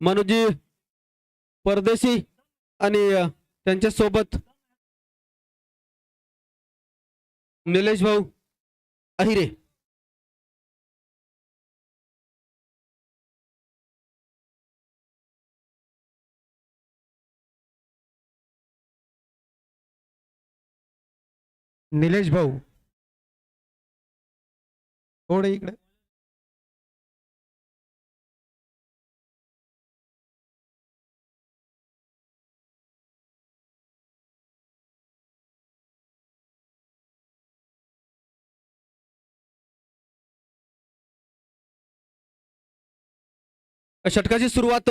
मनोजी परदेशी आणि त्यांच्या सोबत निलेश भाऊ अहिरे. निलेश भाऊ थोडे इकडे. षटकाची सुरुवात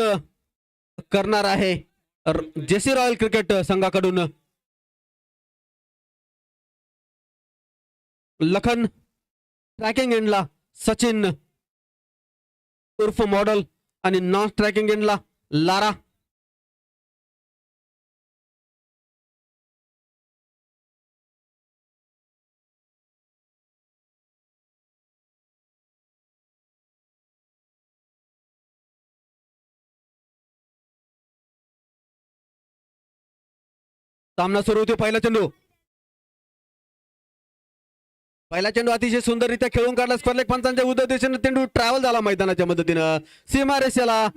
करणार आहे जेसी रॉयल क्रिकेट संघाकडून. लखन ट्रॅकिंग एंडला सचिन उर्फ मॉडल आणि नॉन ट्रॅकिंग एंडला लारा. सामना सुरू होतो. पहिला चेंडू अतिशय सुंदररित्या खेळून काढला. स्पर्लेक पंचांच्या उद्देशाने चेंडू ट्रॅव्हल झाला मैदानाच्या मदतीनं सीमारेषेला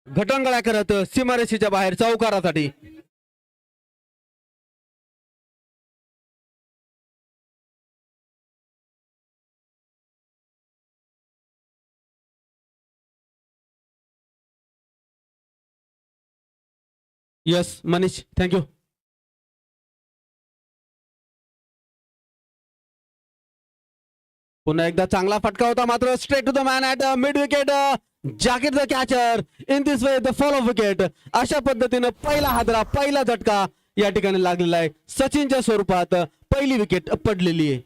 घटंगळ्या करत सीमारेषेच्या बाहेर चौकारासाठी. Yes Manish, thank you. पुन्हा एकदा चांगला फटका होता, मात्र straight to the man at mid wicket. Jacket the catcher in this way the fall of wicket. अशा पद्धतीनं पहिला हादरा, पहिला झटका या ठिकाणी लागलेला आहे. सचिनच्या स्वरूपात पहिली विकेट पडलेली आहे.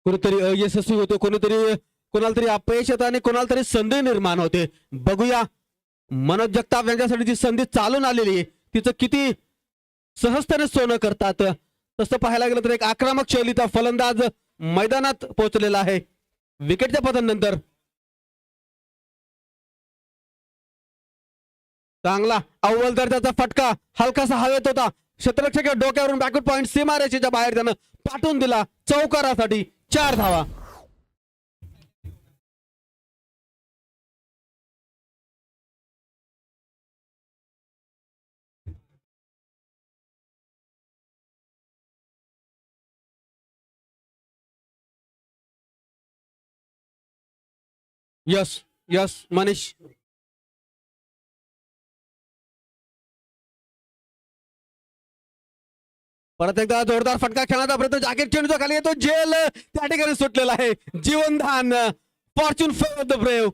कोणीतरी यशस्वी होतो, कोणाला तरी अपयश येतं आणि कोणाला तरी संधी निर्माण होते. बघूया मनोज जगताप यांच्यासाठी जी संधी चालून आलेली आहे तिचं किती सहजतेने सोनं करतात. तसं पाहायला गेलं तर एक आक्रमक शैलीचा फलंदाज मैदानात पोहोचलेला आहे विकेटच्या पतनानंतर. चांगला अव्वल दर्जाचा फटका हलकासा हवेत होता. क्षेत्ररक्षक डोक्यावरून बॅकवर्ड पॉइंट सीमारेषेच्या बाहेर त्यानं पाठवून दिला चौकारासाठी. 4 धावा. Yes yes Manish. परत एकदा जोरदार फटका खेळण्याचा प्रयत्न. जॅकेट चेंडूचा खाली येतो. जेल त्या ठिकाणी सुटलेला आहे. जीवनदान फॉर्च्यून फेवर द ब्रेव.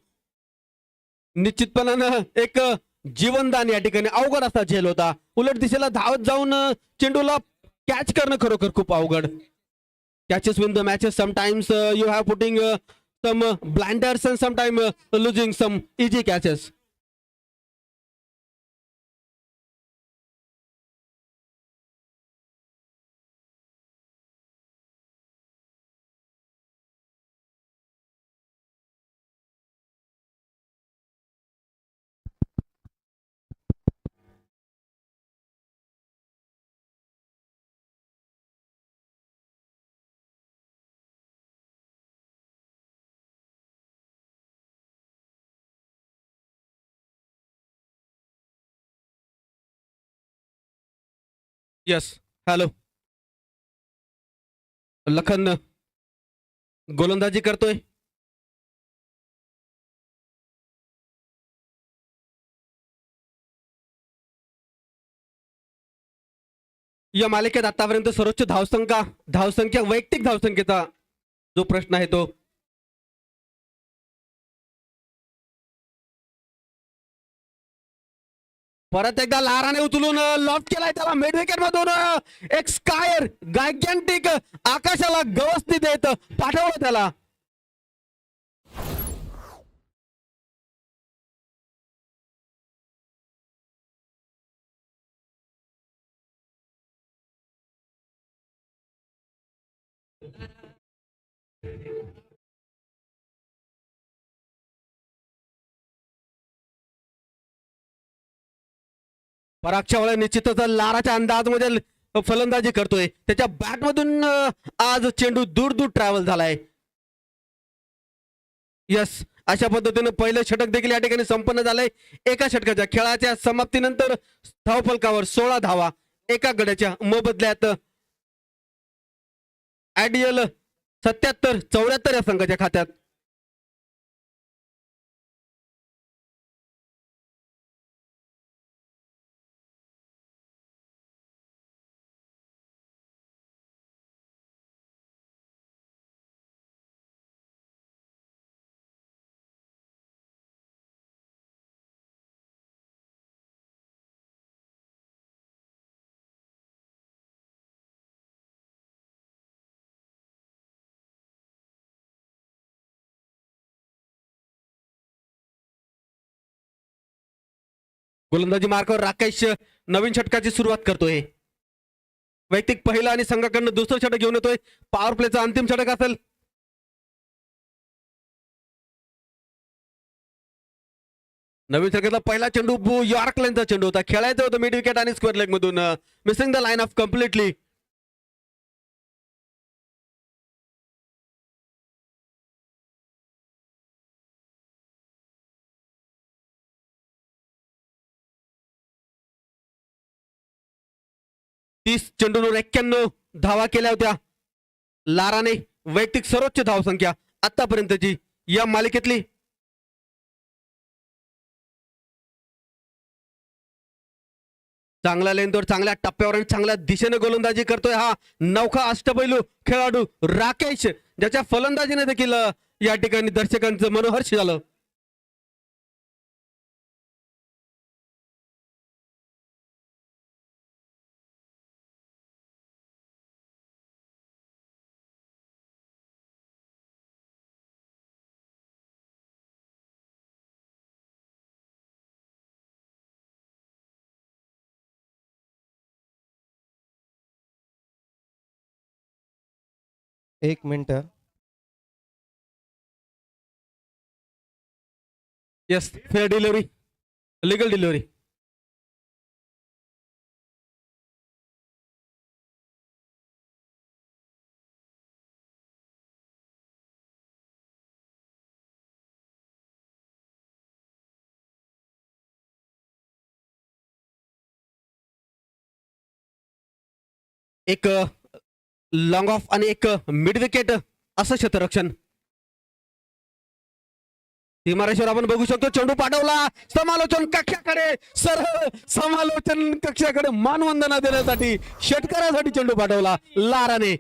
निश्चितपणानं एक जीवनदान या ठिकाणी अवघड असा झेल होता. उलट दिशेला धावत जाऊन चेंडूला कॅच करणं खरोखर खूप अवघड. Catches win the matches. Sometimes you have putting some blinders and sometimes losing some easy catches. Yes hello. Lakhan गोलंदाजी करतोय. या मालिकेत आतापर्यंत सर्वोच्च धावसंख्या वैयक्तिक धावसंख्येचा जो प्रश्न आहे तो परत एकदा लाराने उचलून लॉफ्ट केलाय त्याला मिड विकेट मधून एक स्कायर गायगॅन्टिक आकाशाला गवसणी देत पाठवलं त्याला. परागच्या वेळेला निश्चितच लाराच्या अंदाजमध्ये फलंदाजी करतोय. त्याच्या बॅट मधून आज चेंडू दूर दूर ट्रॅव्हल झालाय. यस, अशा पद्धतीने पहिलं षटक देखील या ठिकाणी संपन्न झालंय. एका षटकाच्या खेळाच्या समाप्तीनंतर धावफलकावर 16 धावा एका गड्याच्या मोबदल्यात आयडीएल 77-74 या संघाच्या खात्यात. गोलंदाजी मार्कावर राकेश नवीन षटकाची सुरुवात करतोय. वैयक्तिक पहिला आणि संघाकडनं दुसरं षटक घेऊन येतोय. पॉवर प्लेचा अंतिम षटक असेल. नवीन षटकातला पहिला चेंडू यॉर्क लाईनचा चेंडू होता. खेळायचं होतं मिड विकेट आणि स्क्वेअर लेग मधून. Missing the line of completely. चेंडूवर 91 धावा केल्या होत्या लाराने. वैयक्तिक सर्वोच्च धावसंख्या आतापर्यंतची या मालिकेतली. चांगल्या लेंथवर चांगल्या टप्प्यावर आणि चांगल्या दिशेने गोलंदाजी करतोय हा नौका अष्टपैलू खेळाडू राकेश, ज्याच्या फलंदाजीने देखील या ठिकाणी दर्शकांचं मनोहर्ष झालं. एक minute. Yes, fair delivery, legal delivery. एक लॉंग ऑफ आणि एक मिड विकेट असं क्षेत्ररक्षण. तिमारेश्वर आपण बघू शकतो. चेंडू पाठवला समालोचन कक्षाकडे. सरळ समालोचन कक्षाकडे मानवंदना देण्यासाठी षटकारासाठी चेंडू पाठवला लाराने.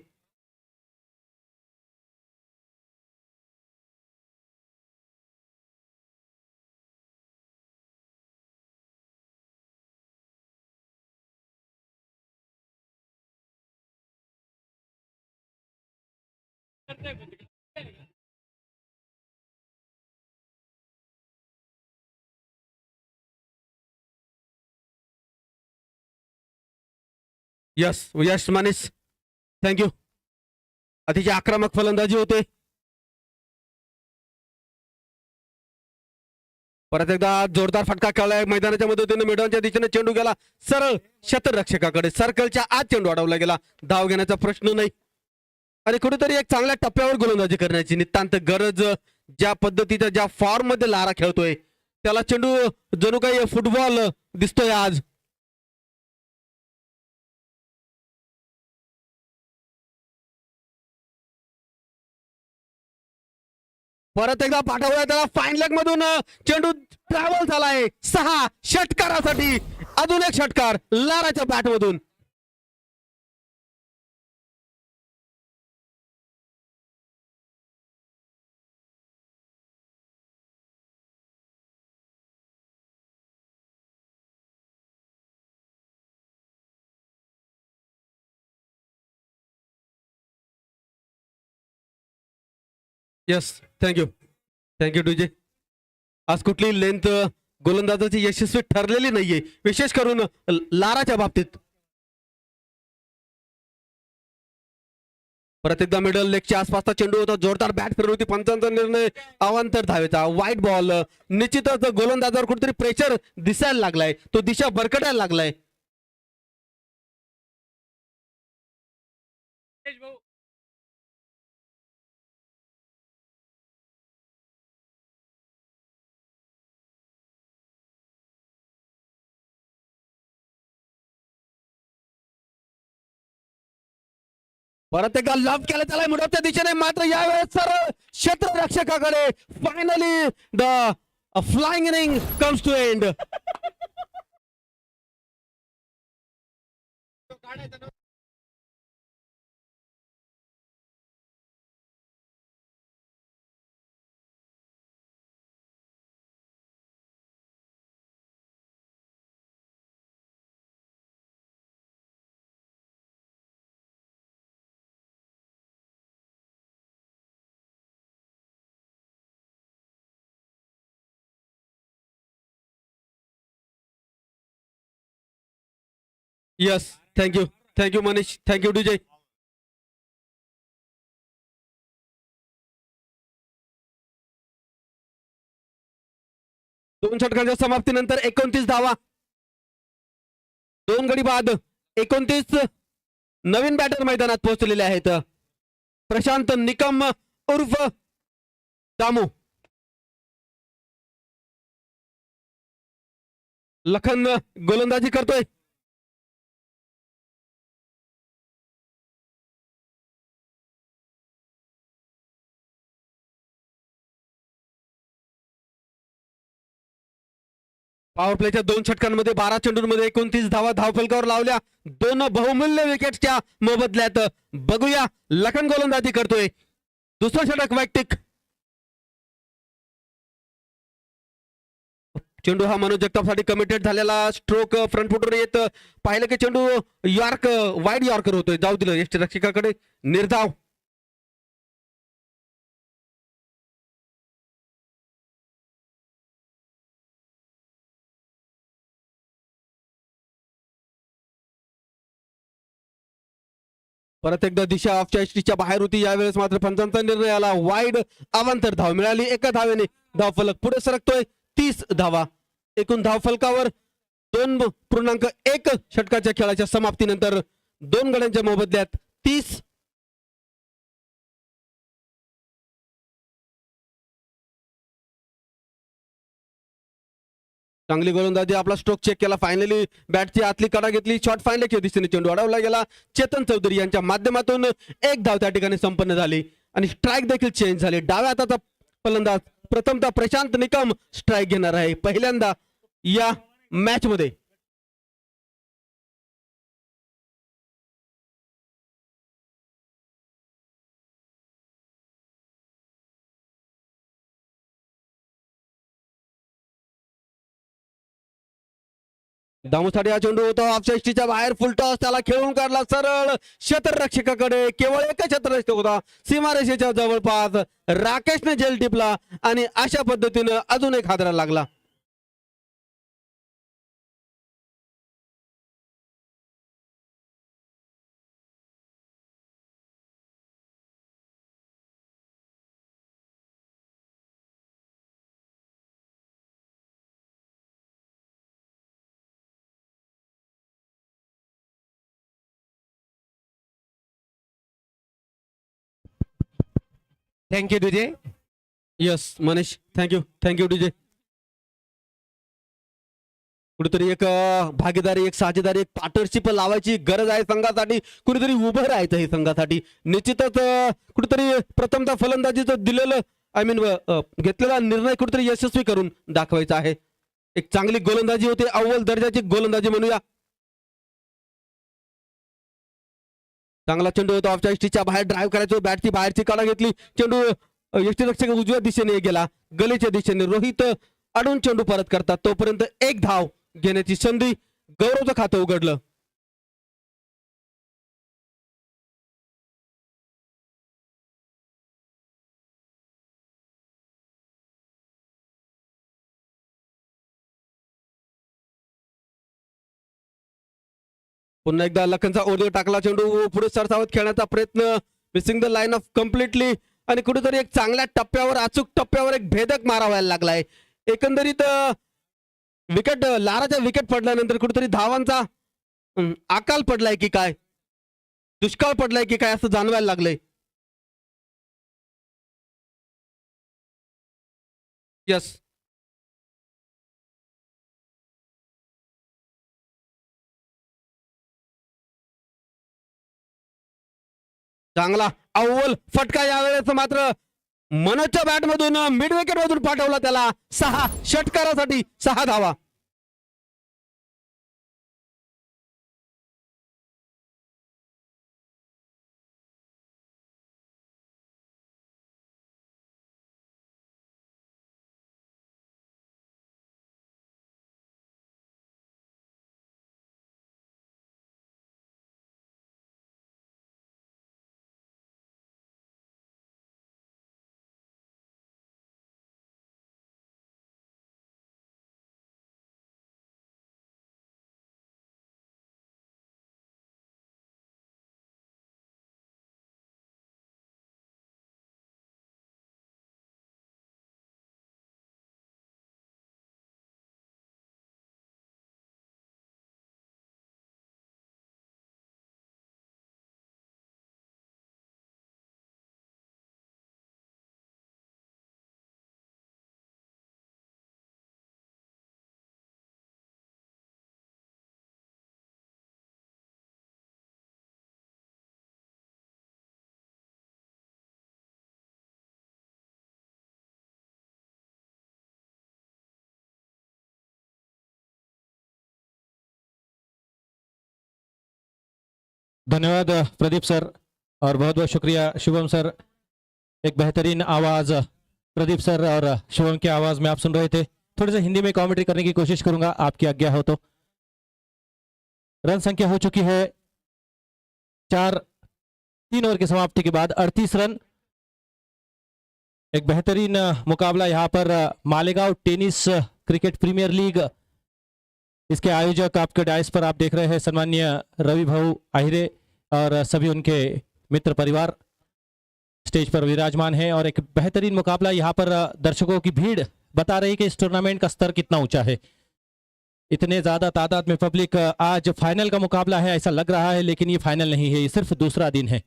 यस यश मानिस, थँक्यू. अतिशय आक्रमक फलंदाजी होते. परत एकदा जोरदार फटका खेळलाय मैदानाच्या मदतीने. मेडॉनच्या दिशेने चेंडू गेला सरळ क्षेत्ररक्षकाकडे. सर्कलच्या आत चेंडू अडवला गेला. धाव घेण्याचा प्रश्न नाही. आणि कुठेतरी एक चांगल्या टप्प्यावर गोलंदाजी करण्याची नितांत गरज. ज्या पद्धतीच्या ज्या फॉर्म मध्ये लारा खेळतोय त्याला चेंडू जणू काही फुटबॉल दिसतोय आज. परत एकदा पाठवला त्याला फाईन लेग मधून. चेंडू ट्रॅव्हल झालाय 6 षटकारासाठी. अजून एक षटकार लाराच्या बॅट मधून. Yes, thank you DJ. आज कुठली लेंथ गोलंदाजाची यशस्वी ठरलेली नाहीये, विशेष करून लाराच्या बाबतीत. परत एकदा मिडल लेगच्या आसपासचा चेंडू होता, जोरदार बॅट फिरवली होती, पंचांचा निर्णय अवांतर धावेचा. वाईट बॉल. निश्चितच गोलंदाजावर कुठेतरी प्रेशर दिसायला लागलाय, तो दिशा भरकटायला लागलाय. परत एकदा लॉब केलं त्याला मुडपच्या दिशेने, मात्र यावेळेस सरळ क्षेत्ररक्षकाकडे. Finally the flying inning comes to end. Yes, thank you Manish, thank you DJ. दोन षटकांच्या समाप्तीनंतर 29 धावा, 2 गडी बाद. 29 नवीन बॅटर मैदानात पोहोचलेले आहेत. प्रशांत निकम उर्फ दामू. लखन गोलंदाजी करतोय. पॉवर प्लेच्या 2 षटकांमध्ये 12 चेंडूंमध्ये 29 धावा धावफलकावर लावल्या. 2 बहुमूल्य विकेटच्या मोबदल्यात. बघूया लखन गोलंदाजी करतोय. दुसरं षटक वैयक्तिक. चेंडू हा मनोज जगतापसाठी कमिटेड झालेला. स्ट्रोक फ्रंट फुटवर येत पाहिलं की चेंडू यॉर्क वाईड यॉर्कर होतोय. जाऊ दिलं यष्टीरक्षकाकडे. निर्धाव. परत एकदा दिशा ऑफच्या एसटीच्या बाहेर होती. यावेळेस मात्र पंचांचा निर्णय आला. वाईड अवांतर धाव मिळाली. एका धावेने धावफलक पुढे सरकतोय. 30 धावा. एकूण धावफलकावर 2.1 षटकाच्या खेळाच्या समाप्तीनंतर 2 गड्यांच्या मोबदल्यात 30. चांगली गोलंदाजी. आपला स्ट्रोक चेक केला. फायनली बॅटची आतली कडा घेतली. शॉट फायनलच्या दिशेने चेंडू अडवला गेला. चेतन चौधरी यांच्या माध्यमातून 1 धाव त्या ठिकाणी संपन्न झाली आणि स्ट्राईक देखील चेंज झाली. डाव्या हाताचा फलंदाज प्रथमतः प्रशांत निकम स्ट्राईक घेणार आहे पहिल्यांदा या मॅच मध्ये. दामूसाठी हा चेंडू होता ऑफच्या एसटीच्या बाहेर. फुलटॉस. त्याला खेळून काढला सरळ क्षेत्ररक्षकाकडे. केवळ एकच क्षेत्ररक्षक होता सीमारेषेच्या जवळपास. राकेशने झेल टिपला आणि अशा पद्धतीनं अजून एक हादरा लागला. Thank you DJ. Yes Manish, thank you DJ. कुठेतरी एक भागीदारी, एक साझेदारी, एक पार्टनरशिप लावायची गरज आहे संघासाठी. कुठेतरी उभं राहायचं हे संघासाठी. निश्चितच कुठेतरी प्रथमतः फलंदाजीचं दिलेलं घेतलेला निर्णय कुठेतरी यशस्वी करून दाखवायचा आहे. एक चांगली गोलंदाजी होते. अव्वल दर्जाची गोलंदाजी म्हणूया. चांगला चेंडू होता ऑफच्या एसटीच्या बाहेर. ड्राईव्ह करायचो. बॅटची बाहेरची कडा घेतली. चेंडू यष्टीरक्षक उजव्या दिशेने गेला. गलीच्या दिशेने. रोहित अडून चेंडू परत करतात. तोपर्यंत 1 धाव घेण्याची संधी. गौरवचं खातं उघडलं. पुन्हा एकदा लखनचा ओढीवर टाकला चेंडू पुढे सरसावत खेळण्याचा प्रयत्न, missing the line of completely, आणि कुठेतरी एक चांगल्या टप्प्यावर, अचूक टप्प्यावर एक भेदक मारा व्हायला लागलाय. एकंदरीत विकेट, लाराच्या विकेट पडल्यानंतर कुठेतरी धावांचा अकाल पडलाय की काय, दुष्काळ पडलाय की काय असं जाणवायला लागलंय. यस, चांगला अव्वल फटका यावेळेस मात्र मनोजच्या बॅटमधून मिड विकेट मधून पाठवला त्याला 6 षटकारासाठी 6 धावा. धन्यवाद प्रदीप सर और बहुत बहुत शुक्रिया शुभम सर. एक बेहतरीन आवाज प्रदीप सर और शुभम की आवाज में आप सुन रहे थे. थोड़ी सी हिंदी में कमेंट्री करने की कोशिश करूंगा, आपकी आज्ञा हो तो. रन संख्या हो चुकी है 4, 3 ओवर की समाप्ति के बाद 38 रन. एक बेहतरीन मुकाबला यहाँ पर Malegaon tennis cricket premier league, इसके आयोजक आपके डायस पर आप देख रहे हैं सम्माननीय रवि भाऊ आहिरे और सभी उनके मित्र परिवार स्टेज पर विराजमान हैं. और एक बेहतरीन मुकाबला यहाँ पर दर्शकों की भीड़ बता रही है कि इस टूर्नामेंट का स्तर कितना ऊंचा है. इतने ज्यादा तादाद में पब्लिक, आज फाइनल का मुकाबला है ऐसा लग रहा है, लेकिन ये फाइनल नहीं है, ये सिर्फ दूसरा दिन है.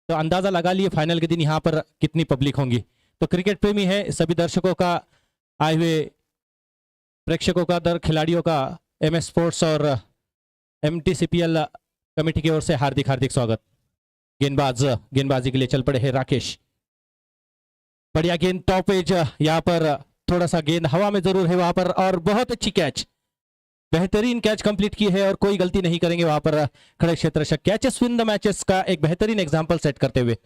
तो अंदाजा लगा लिए फाइनल के दिन यहाँ पर कितनी पब्लिक होंगी. तो क्रिकेट प्रेमी है सभी दर्शकों का, आए हुए प्रेक्षकों का, खिलाड़ियों का MS स्पोर्ट्स और MTCPL कमेटी की ओर से हार्दिक हार्दिक स्वागत. गेंदबाजी के लिए चल पड़े हैं राकेश. बढ़िया गेंद, टॉप एज, यहाँ पर थोड़ा सा गेंद हवा में जरूर है वहां पर, और बहुत अच्छी कैच, बेहतरीन कैच कंप्लीट की है और कोई गलती नहीं करेंगे वहां पर खड़े क्षेत्र से. कैचेस विन द मैचेस का एक बेहतरीन एग्जांपल सेट करते हुए.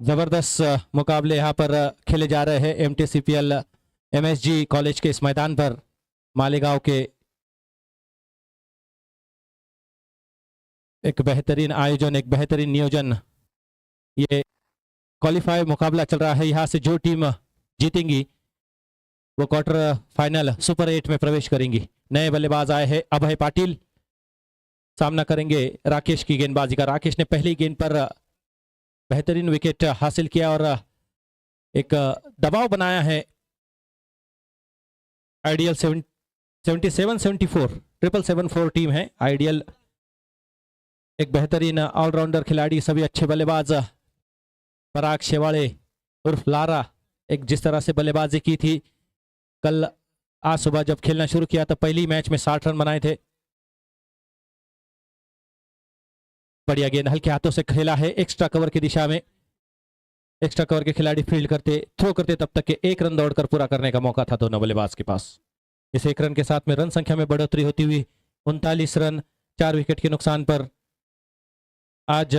जबरदस्त मुकाबले यहाँ पर खेले जा रहे हैं MTCPL MSG कॉलेज के इस मैदान पर. मालेगांव के एक बेहतरीन आयोजन, एक बेहतरीन नियोजन. ये क्वालिफाई मुकाबला चल रहा है. यहाँ से जो टीम जीतेंगी वो क्वार्टर फाइनल सुपर 8 में प्रवेश करेंगी. नए बल्लेबाज आए हैं अभय पाटिल, सामना करेंगे राकेश की गेंदबाजी का. राकेश ने पहली गेंद पर बेहतरीन विकेट हासिल किया और एक दबाव बनाया है. आइडियल 77-74 774 टीम है आइडियल. एक बेहतरीन ऑलराउंडर खिलाड़ी, सभी अच्छे बल्लेबाज. पराग शेवाड़े उर्फ लारा, एक जिस तरह से बल्लेबाजी की थी कल, आज सुबह जब खेलना शुरू किया तो पहली मैच में 60 रन बनाए थे. बढ़िया गेंद हल्के हाथों से खेला है एक्स्ट्रा कवर की दिशा में. एक्स्ट्रा कवर के खिलाड़ी फील्ड करते, थ्रो करते तब तक के 1 रन दौड़कर पूरा करने का मौका था दोनों बल्लेबाज के पास. इस 1 रन के साथ में रन संख्या में बढ़ोतरी होती हुई 39 रन 4 विकेट के नुकसान पर. आज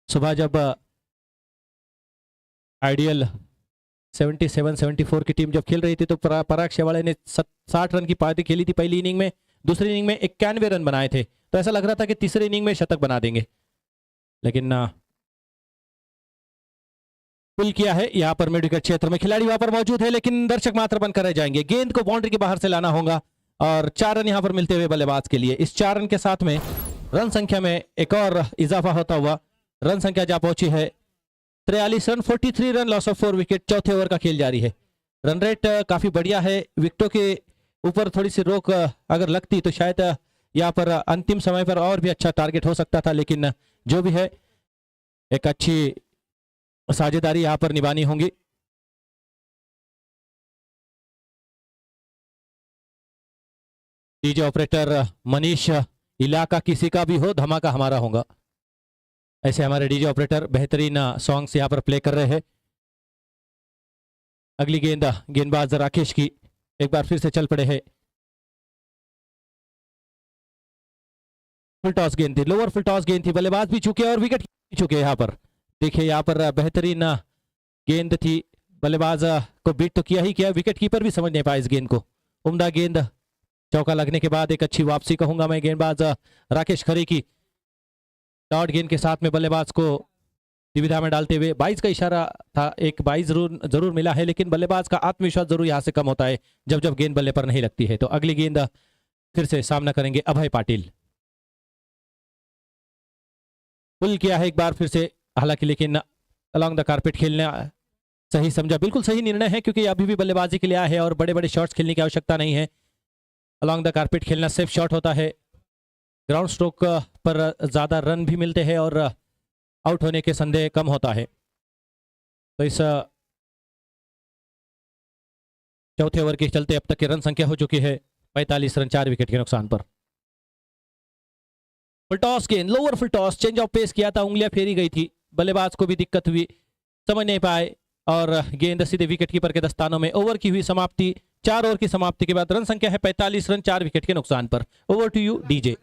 सुबह जब आइडियल 77-74 की टीम जब खेल रही थी तो पराग शेवाड़े ने 60 रन की पारी खेली थी पहली इनिंग में. दूसरी इनिंग में 91 रन बनाए थे, तो ऐसा लग रहा था कि तीसरी इनिंग में शतक बना देंगे, लेकिन पुल किया है यहाँ पर मिड विकेट क्षेत्र में, खिलाड़ी वहां पर मौजूद है लेकिन दर्शक मात्र बंद करे जाएंगे। गेंद को बाउंड्री के बाहर से लाना होगा और 4 रन यहाँ पर मिलते हुए बल्लेबाज के लिए। इस 4 रन के साथ में रन संख्या में एक और इजाफा होता हुआ रन संख्या जा पहुंची है 43 run, 43 run, loss of 4 wicket. चौथे ओवर का खेल जारी है। रन रेट काफी बढ़िया है। विकेटों के ऊपर थोड़ी सी रोक अगर लगती तो शायद यहाँ पर अंतिम समय पर और भी अच्छा टारगेट हो सकता था, लेकिन जो भी है एक अच्छी साझेदारी यहाँ पर निभानी होगी। डीजे ऑपरेटर मनीष, इलाका किसी का भी हो, धमाका हमारा होगा। ऐसे हमारे डीजे ऑपरेटर बेहतरीन सॉन्ग्स यहाँ पर प्ले कर रहे हैं। अगली गेंद गेंदबाज राकेश की, एक बार फिर से चल पड़े हैं। फुल टॉस गेंद थी, लोअर फुल टॉस गेंद थी, बल्लेबाज भी चुके और विकेट भी चुके। यहाँ पर देखिए, यहाँ पर बेहतरीन गेंद थी, बल्लेबाज को बीट तो किया ही किया, विकेट कीपर भी समझ नहीं पाया इस गेंद को। उम्दा गेंद, चौका लगने के बाद एक अच्छी वापसी कहूंगा मैं गेंदबाज राकेश खरे की। डॉट गेंद के साथ में बल्लेबाज को दुविधा में डालते हुए 22 का इशारा था, एक 22 जरूर मिला है, लेकिन बल्लेबाज का आत्मविश्वास जरूर यहां से कम होता है जब जब गेंद बल्ले पर नहीं लगती है। तो अगली गेंद फिर से सामना करेंगे अभय पाटिल। पुल किया है एक बार फिर से, हालांकि लेकिन अलॉन्ग द कारपेट खेलना सही समझा, बिल्कुल सही निर्णय है, क्योंकि अभी भी बल्लेबाजी के लिए आए हैं और बड़े बड़े शॉट्स खेलने की आवश्यकता नहीं है। अलॉन्ग द कारपेट खेलना सेफ शॉट होता है। ग्राउंड स्ट्रोक पर ज्यादा रन भी मिलते हैं और आउट होने के संदेह कम होता है। तो इस चौथे ओवर के चलते अब तक की रन संख्या हो चुकी है 45 रन, 4 विकेट के नुकसान पर। फुल टॉस गेंद, lower full toss, change of pace किया था, उंगलियां फेरी गई थी, बल्लेबाज को भी दिक्कत हुई, समझ नहीं पाए और गेंद सीधे विकेट कीपर के दस्तानों में। ओवर की हुई समाप्ति, 4 ओवर की समाप्ति के बाद रन संख्या है 45 रन, 4 विकेट के नुकसान पर। Over to you DJ.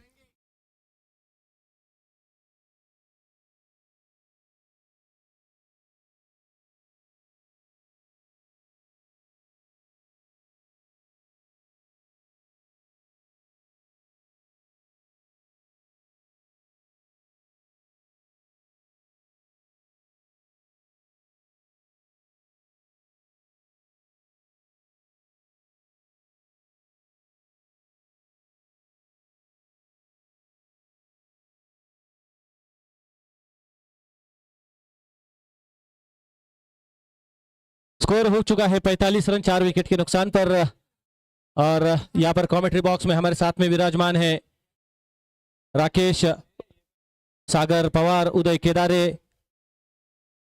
Score हो चुका है 45 रन, 4 विकेट के नुकसान पर। और यहां पर कमेंट्री बॉक्स में हमारे साथ में विराजमान है राकेश, सागर पवार, उदय केदारे,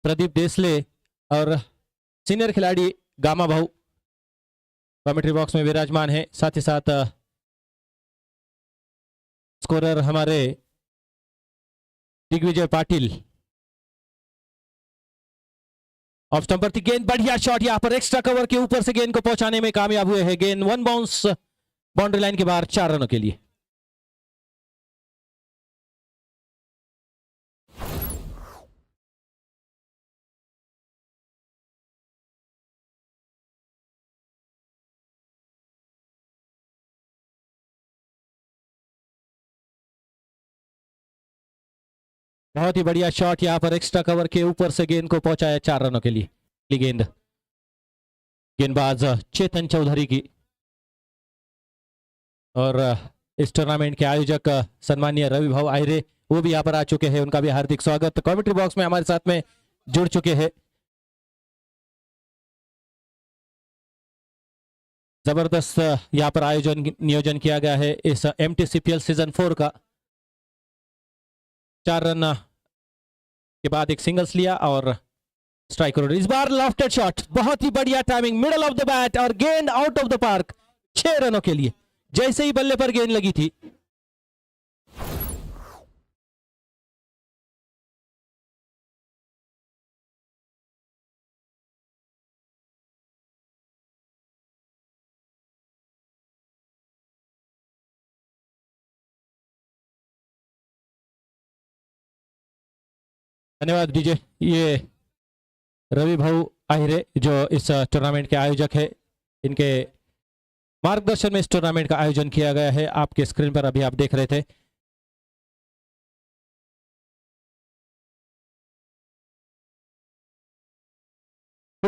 प्रदीप देसले और सीनियर खिलाड़ी गामा भाऊ कमेंट्री बॉक्स में विराजमान है। साथ ही साथ स्कोरर हमारे दिग्विजय पाटिल। ऑफ स्टंपर थी गेंद, बढ़िया शॉट, यहां पर एक्स्ट्रा कवर के ऊपर से गेंद को पहुंचाने में कामयाब हुए हैं। गेंद 1 बाउंस बाउंड्री लाइन के बाहर, 4 रनों के लिए। बहुत ही बढ़िया शॉट, यहां पर एक्स्ट्रा कवर के ऊपर से गेंद को पहुंचाया 4 रनों के लिए। अगली गेंद गेंदबाज चेतन चौधरी की और इस टूर्नामेंट के आयोजक सम्मानीय रवि भाऊ आहिरे, वो भी यहाँ पर आ चुके हैं, उनका भी हार्दिक स्वागत। कमेंट्री बॉक्स में हमारे साथ में जुड़ चुके हैं। जबरदस्त यहाँ पर नियोजन किया गया है इस MTCPL सीजन 4 का। 4 रन के बाद एक सिंगल्स लिया और स्ट्राइक रोड। इस बार लॉफ्टेड शॉट, बहुत ही बढ़िया timing, middle of the bat और गेंद आउट ऑफ द पार्क, 6 रनों के लिए। जैसे ही बल्ले पर गेंद लगी थी धन्यवाद डीजे। ये रवि भाऊ आहिरे जो इस टूर्नामेंट के आयोजक है, इनके मार्गदर्शन में इस टूर्नामेंट का आयोजन किया गया है। आपके स्क्रीन पर अभी आप देख रहे थे।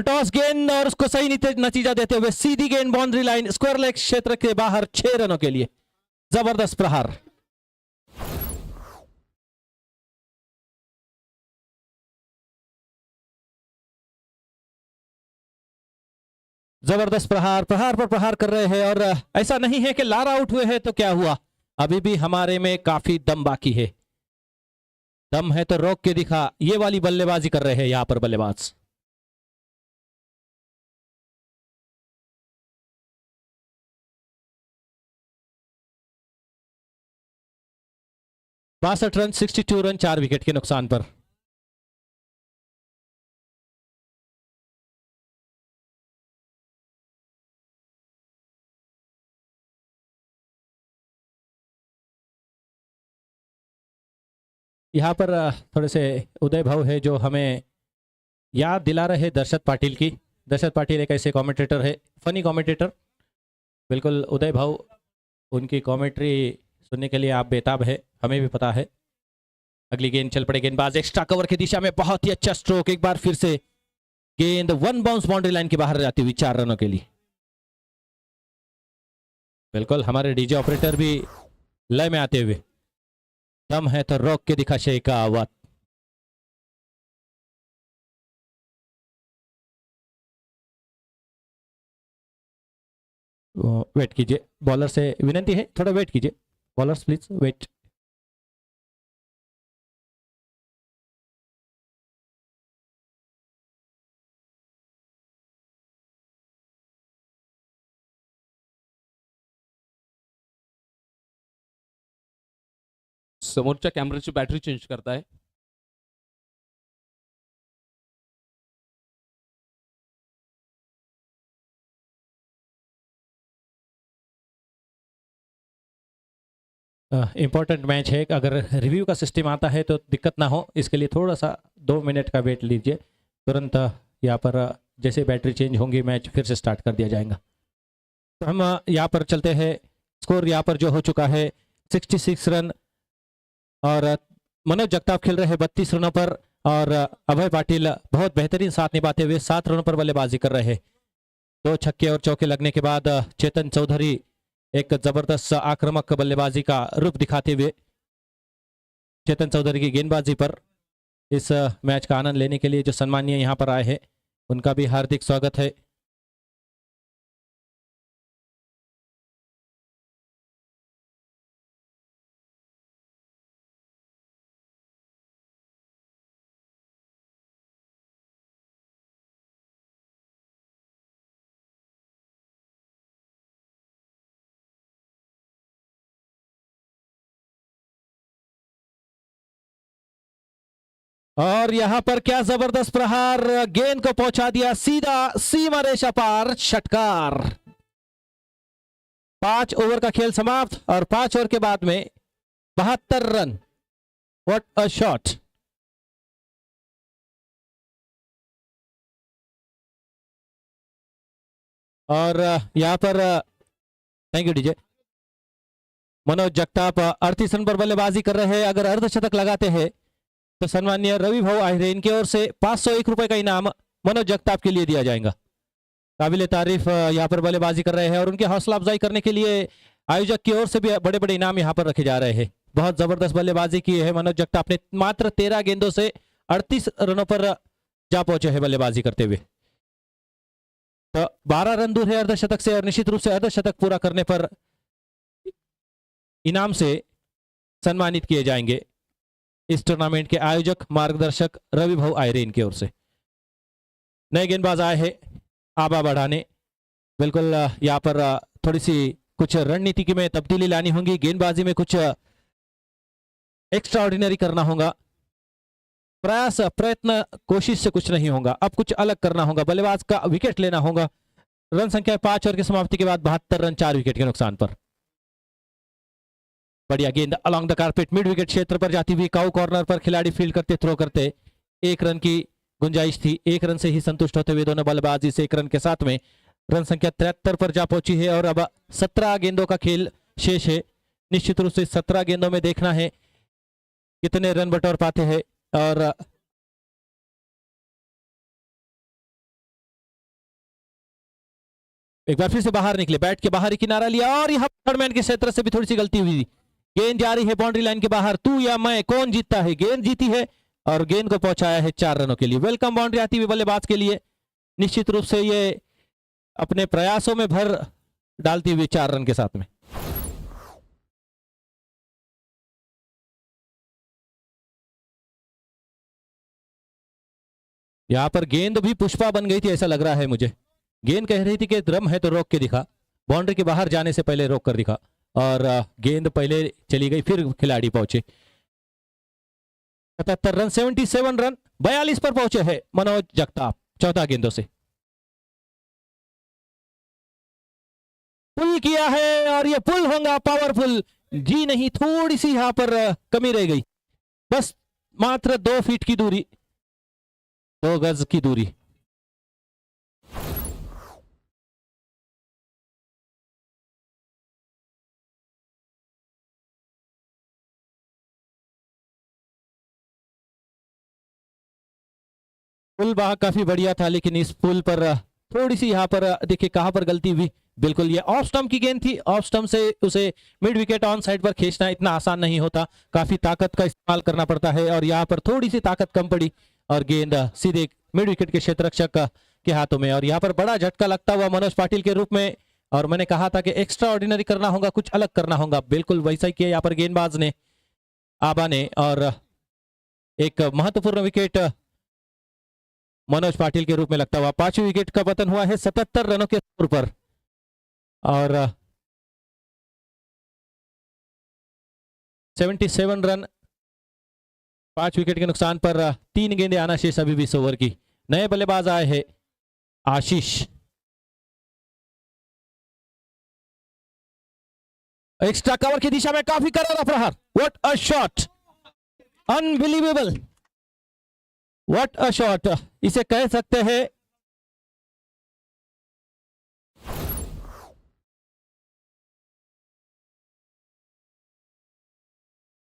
टॉस गेंद और उसको सही नतीजा देते हुए सीधी गेंद बाउंड्री लाइन स्क्वायर लेग क्षेत्र के बाहर 6 रनों के लिए जबरदस्त प्रहार। जबरदस्त प्रहार, प्रहार पर प्रहार कर रहे हैं और ऐसा नहीं है कि लारा आउट हुए हैं तो क्या हुआ, अभी भी हमारे में काफी दम बाकी है। दम है तो रोक के दिखा, ये वाली बल्लेबाजी कर रहे हैं यहां पर बल्लेबाज। बासठ रन, 62 रन, 4 विकेट के नुकसान पर। यहाँ पर थोड़े से उदय भाव है जो हमें याद दिला रहे दर्शत पाटिल की। दर्शत पाटिल एक ऐसे कमेंटेटर है, फनी कमेंटेटर, बिल्कुल उदय भाव, उनकी कमेंट्री सुनने के लिए आप बेताब है, हमें भी पता है। अगली गेंद चल पड़े, गेंदबाज एक्स्ट्रा कवर की दिशा में, बहुत ही अच्छा स्ट्रोक, एक बार फिर से गेंद वन बाउंस बाउंड्री लाइन के बाहर जाती हुई 4 रनों के लिए। बिल्कुल हमारे डीजे ऑपरेटर भी लय में आते हुए, दम है तो रोक के दिखा शेखावत। वेट कीजिए, बॉलर से विनंती है थोड़ा वेट कीजिए, बॉलर्स प्लीज वेट। समोरच्या कॅमेराची बॅटरी चेंज करताय। इंपॉर्टेंट मैच है, अगर रिव्यू का सिस्टम आता है तो दिक्कत ना हो, इसके लिए थोड़ा सा 2 मिनट का वेट लीजिए। तुरंत यहाँ पर जैसे बैटरी चेंज होंगी मैच फिर से स्टार्ट कर दिया जाएगा। तो हम यहाँ पर चलते हैं, स्कोर यहाँ पर जो हो चुका है 66 रन और मनोज जगताप खेल रहे हैं 32 रनों पर और अभय पाटिल बहुत बेहतरीन साथ निभाते हुए 7 रनों पर बल्लेबाजी कर रहे हैं। 2 छक्के और चौके लगने के बाद चेतन चौधरी एक जबरदस्त आक्रामक बल्लेबाजी का रूप दिखाते हुए चेतन चौधरी की गेंदबाजी पर इस मैच का आनंद लेने के लिए जो सम्मानीय यहाँ पर आए हैं उनका भी हार्दिक स्वागत है। और यहां पर क्या जबरदस्त प्रहार, गेंद को पहुंचा दिया सीधा सीमा रेखा पार, षटकार। 5 ओवर का खेल समाप्त और 5 ओवर के बाद में 72 रन। What a shot. और यहां पर thank you DJ, Manoj Jagtap 38 run पर बल्लेबाजी कर रहे हैं। अगर अर्धशतक लगाते हैं तो सम्मानीय रवि भाऊ आहिरे इनकी ओर से 501 रुपए का इनाम मनोज जगताप के लिए दिया जाएगा। काबिल तारीफ यहाँ पर बल्लेबाजी कर रहे हैं और उनकी हौसला अफजाई करने के लिए आयोजक की ओर से भी बड़े बड़े इनाम यहाँ पर रखे जा रहे हैं। बहुत जबरदस्त बल्लेबाजी की है मनोज जगताप ने, मात्र 13 गेंदों से 38 रनों पर जा पहुंचे हैं बल्लेबाजी करते हुए। तो 12 रन दूर है अर्धशतक से और निश्चित रूप से अर्धशतक पूरा करने पर इनाम से सम्मानित किए जाएंगे इस टूर्नामेंट के आयोजक मार्गदर्शक रवि भाऊ आयरे इनकी ओर से। नए गेंदबाज आए हैं आबा बढ़ाने, बिल्कुल यहाँ पर थोड़ी सी कुछ रणनीति में तब्दीली लानी होगी, गेंदबाजी में कुछ एक्स्ट्रा ऑर्डिनरी करना होगा, प्रयास प्रयत्न कोशिश से कुछ नहीं होगा, अब कुछ अलग करना होगा, बल्लेबाज का विकेट लेना होगा। रन संख्या 5 ओवर की समाप्ति के बाद 72 रन 4 विकेट के नुकसान पर। बढ़िया गेंद along the carpet mid wicket क्षेत्र पर जाती हुई, काउ कॉर्नर पर खिलाड़ी फील्ड करते थ्रो करते 1 रन की गुंजाइश थी, 1 रन से ही संतुष्ट होते हुए दोनों बल्लेबाज इस 1 रन के साथ में रन संख्या 73 पर जा पहुंची है और अब 17 गेंदों का खेल शेष है। निश्चित रूप से 17 गेंदों में देखना है कितने रन बटोर पाते हैं और एक बार फिर से बाहर निकले, बैट के बाहर ही किनारा लिया और यहाँ थर्डमैन के क्षेत्र से भी थोड़ी सी गलती हुई। गेंद जा रही है बाउंड्री लाइन के बाहर, तू या मैं, कौन जीतता है? गेंद जीती है और गेंद को पहुंचाया है 4 रनों के लिए। वेलकम बाउंड्री आती हुई बल्लेबाज के लिए, निश्चित रूप से ये अपने प्रयासों में भर डालती हुई 4 रन के साथ में। यहां पर गेंद भी पुष्पा बन गई थी ऐसा लग रहा है मुझे। गेंद कह रही थी कि ड्रम है तो रोक के दिखा, बाउंड्री के बाहर जाने से पहले रोक कर दिखा, और गेंद पहले चली गई, फिर खिलाड़ी पहुंचे। 77 रन, 77 रन, 42 पर पहुंचे हैं मनोज जगताप 14 गेंदों से। पुल किया है और ये पुल होगा पावरफुल। जी नहीं, थोड़ी सी यहां पर कमी रह गई, बस मात्र 2 फीट की दूरी, 2 गज की दूरी। पुल वहां काफी बढ़िया था, लेकिन इस पुल पर थोड़ी सी यहाँ पर देखिए कहां पर गलती हुई। बिल्कुल ये ऑफ स्टंप की गेंद थी, ऑफ स्टंप से उसे मिड विकेट ऑन साइड पर खींचना इतना आसान नहीं होता, काफी ताकत का इस्तेमाल करना पड़ता है, और यहाँ पर थोड़ी सी ताकत कम पड़ी और गेंद सीधे मिड विकेट के क्षेत्ररक्षक के हाथों में। और यहाँ पर बड़ा झटका लगता हुआ मनोज पाटिल के रूप में, और मैंने कहा था कि एक्स्ट्रा ऑर्डिनरी करना होगा, कुछ अलग करना होगा, बिल्कुल वैसा ही किया यहाँ पर गेंदबाज ने, आबा ने, और एक महत्वपूर्ण विकेट मनोज पाटिल के रूप में लगता हुआ। 5वीं विकेट का पतन हुआ है 77 रनों के स्कोर पर, और 77 रन 5 विकेट के नुकसान पर 3 गेंदें आना शेष अभी भी 20 ओवर की। नए बल्लेबाज आए हैं आशीष, एक्स्ट्रा कवर की दिशा में काफी करारा प्रहार, what a shot, unbelievable, what a shot इसे कह सकते हैं।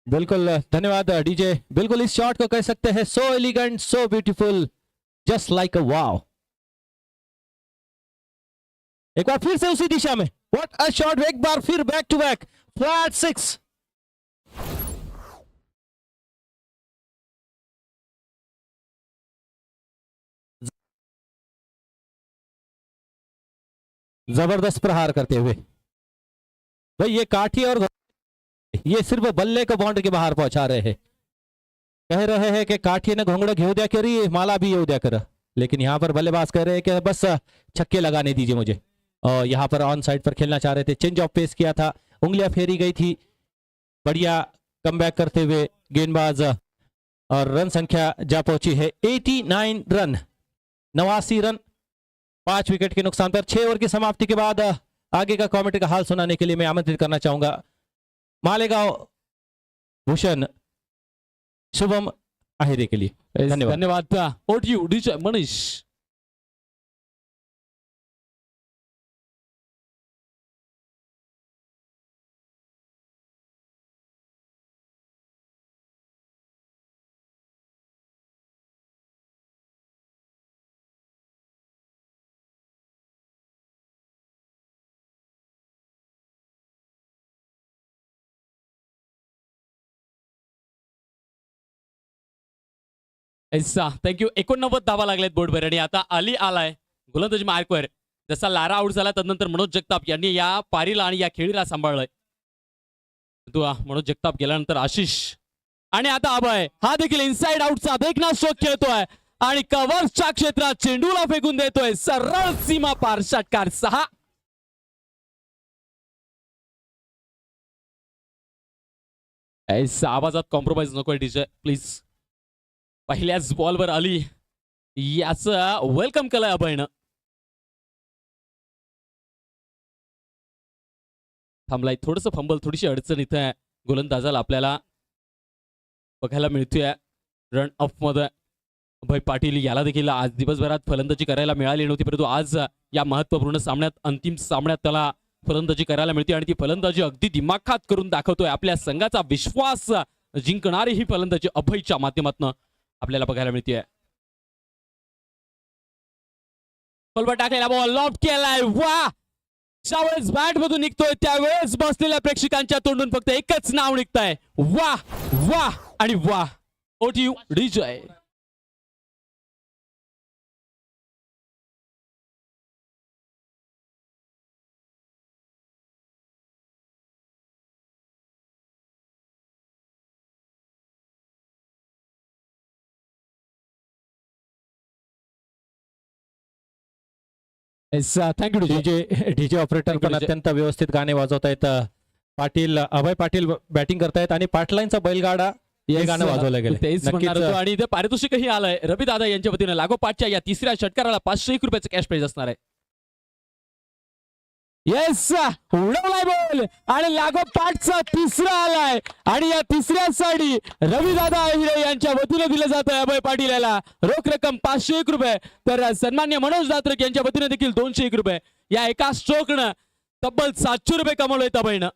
बिल्कुल धन्यवाद डीजे, बिल्कुल इस शॉट को कह सकते हैं so elegant, so beautiful, just like अ वाव। एक बार फिर से उसी दिशा में, व्हाट अ शॉट, एक बार फिर बैक टू बैक फ्लैट 6। जबरदस्त प्रहार करते हुए भाई, ये काठी और ये सिर्फ बल्ले को बाउंड्री के बाहर पहुंचा रहे हैं। कह रहे हैं कि काठी ने घोंगड़ा घेव दिया करी, माला भी येऊ दिया कर, लेकिन यहां पर बल्लेबाज कह रहे हैं कि बस छक्के लगाने दीजिए मुझे, और यहां पर ऑन साइड पर खेलना चाह रहे थे। चेंज ऑफ पेस किया था, उंगलियां फेरी गई थी, बढ़िया कमबैक करते हुए गेंदबाज, और रन संख्या जा पहुंची है 89 रन, 89 रन 5 विकेट के नुकसान पर। 6 ओवर की समाप्ति के बाद आगे का कमेंट्री का हाल सुनाने के लिए मैं आमंत्रित करना चाहूंगा मालेगांव भूषण शुभम आहिरे के लिए। धन्यवाद। Over to you DJ Manish. ऐसा थँक्यू। 89 धावा लागलेत बोर्डवर, आणि आता अली आलाय गोलंदाजी मार्कवर. जसा लारा आउट झाला तदनंतर मनोज जगताप यांनी या पारीला आणि या खेळीला सांभाळलंय. मनोज जगताप गेल्यानंतर आशिष, आणि आता अभय, हा देखील इनसाइड आउटचा देखना स्ट्रोक खेळतोय आणि कव्हर्सच्या क्षेत्रात चेंडूला फेकून देतोय सरळ सीमा पार. षटकार 6. ऐसा आवाजात कॉम्प्रोमाइज नकोय डीजे प्लीज. पहिल्याच बॉलवर अली याचं वेलकम केलंय अभयनं. थांबलाय, थोडंसं फंबल, थोडीशी अडचण इथं गोलंदाजाला आपल्याला बघायला मिळतोय. रन अप मध्ये अभय पाटील याला देखील आज दिवसभरात फलंदाजी करायला मिळाली नव्हती, परंतु आज या महत्त्वपूर्ण सामन्यात, अंतिम सामन्यात त्याला फलंदाजी करायला मिळते आणि ती फलंदाजी अगदी दिमाखात करून दाखवतोय. आपल्या संघाचा विश्वास जिंकणारी ही फलंदाजी अभयच्या माध्यमातून आपल्याला बघायला मिळते. बॉलवर टाकलेला बॉल लॉफ्ट केलाय, वा ज्यावेळेस बॅट मधून निघतोय त्यावेळेस बसलेल्या प्रेक्षकांच्या तोंडून फक्त एकच नाव निघतंय, वा वा आणि वा. OTU DJ. Thank you DJ. DJ DJ operator Thank you, पण DJ. अत्यंत व्यवस्थित गाणे वाजवतायत. पाटील अभय पाटील बॅटिंग करतायत आणि पाटलांचा बैलगाडा हे गाणं वाजवलं गेलं. तेच म्हणणार नक्कीच होतो. आणि इथे पारितोषिकही आलंय रवी दादा यांच्या वतीनं. लागोपाठच्या या तिसऱ्या षटकाराला 501 रुपयाचं कॅश प्राइज असणार आहे. येस, उडवलाय बॉल आणि लागोपाठचा तिसरा आलाय आणि या तिसऱ्यासाठी रवी दादा अहिरे यांच्या वतीनं दिलं जात आहे अभय पाटील याला रोख रक्कम 501 रुपये. तर सन्मान्य मनोज दात्रक यांच्या वतीनं देखील 201 रुपये. या एका स्ट्रोकनं तब्बल 700 रुपये कमवलेत अभयनं.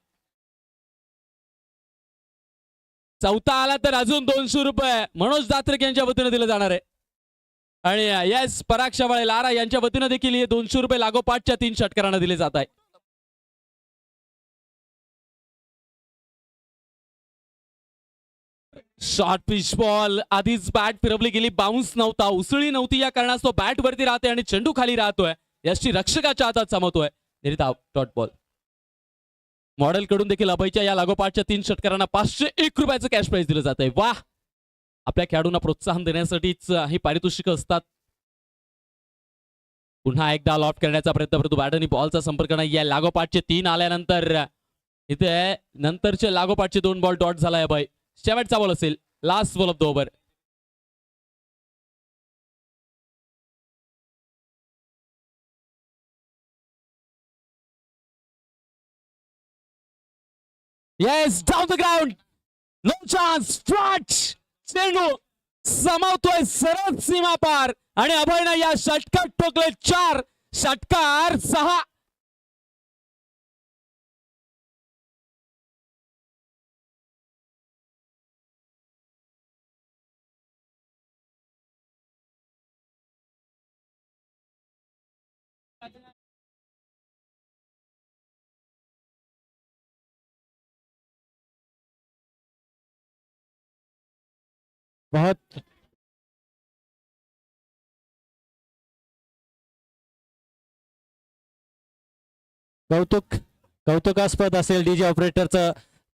चौथा आला तर अजून 200 रुपये मनोज दात्रक यांच्या वतीनं दिलं जाणार आहे. आणि येस, पराग शवाळे लारा यांच्या वतीनं देखील हे 200 रुपये लागोपाठच्या 3 षटकारांना दिले जात आहे. Short pitch ball. आधीच बॅट फिरवली गेली, बाउन्स नव्हता, उसळी नव्हती, या कारणास्तव बॅट वरती राहते आणि चेंडू खाली राहतोय. यष्टी रक्षकाच्या हातात सामवतोय. निर्धाव डॉट बॉल. मॉडेल कडून देखील अभयच्या या लागोपाठच्या 3 षटकारांना 501 रुपयाचं कॅश प्राइज दिलं जात आहे. वाह, आपल्या खेळाडूंना प्रोत्साहन देण्यासाठीच ही पारितोषिक असतात. पुन्हा एकदा लॉफ्ट करण्याचा प्रयत्न, परंतु बॅट आणि बॉलचा संपर्क नाही. या लागोपाठचे 3 आल्यानंतर इथे नंतरचे लागोपाठचे 2 बॉल डॉट झालाय अभय. शेवटचा बॉल असेल, last ball of the over. Yes, down the ground, no chance. Flat चेंडू समावतोय सरळ सीमा पार आणि अभयनं या षटकात ठोकले 4. षटकार 6. बहुत कौतुकास्पद असेल डीजे ऑपरेटरचं.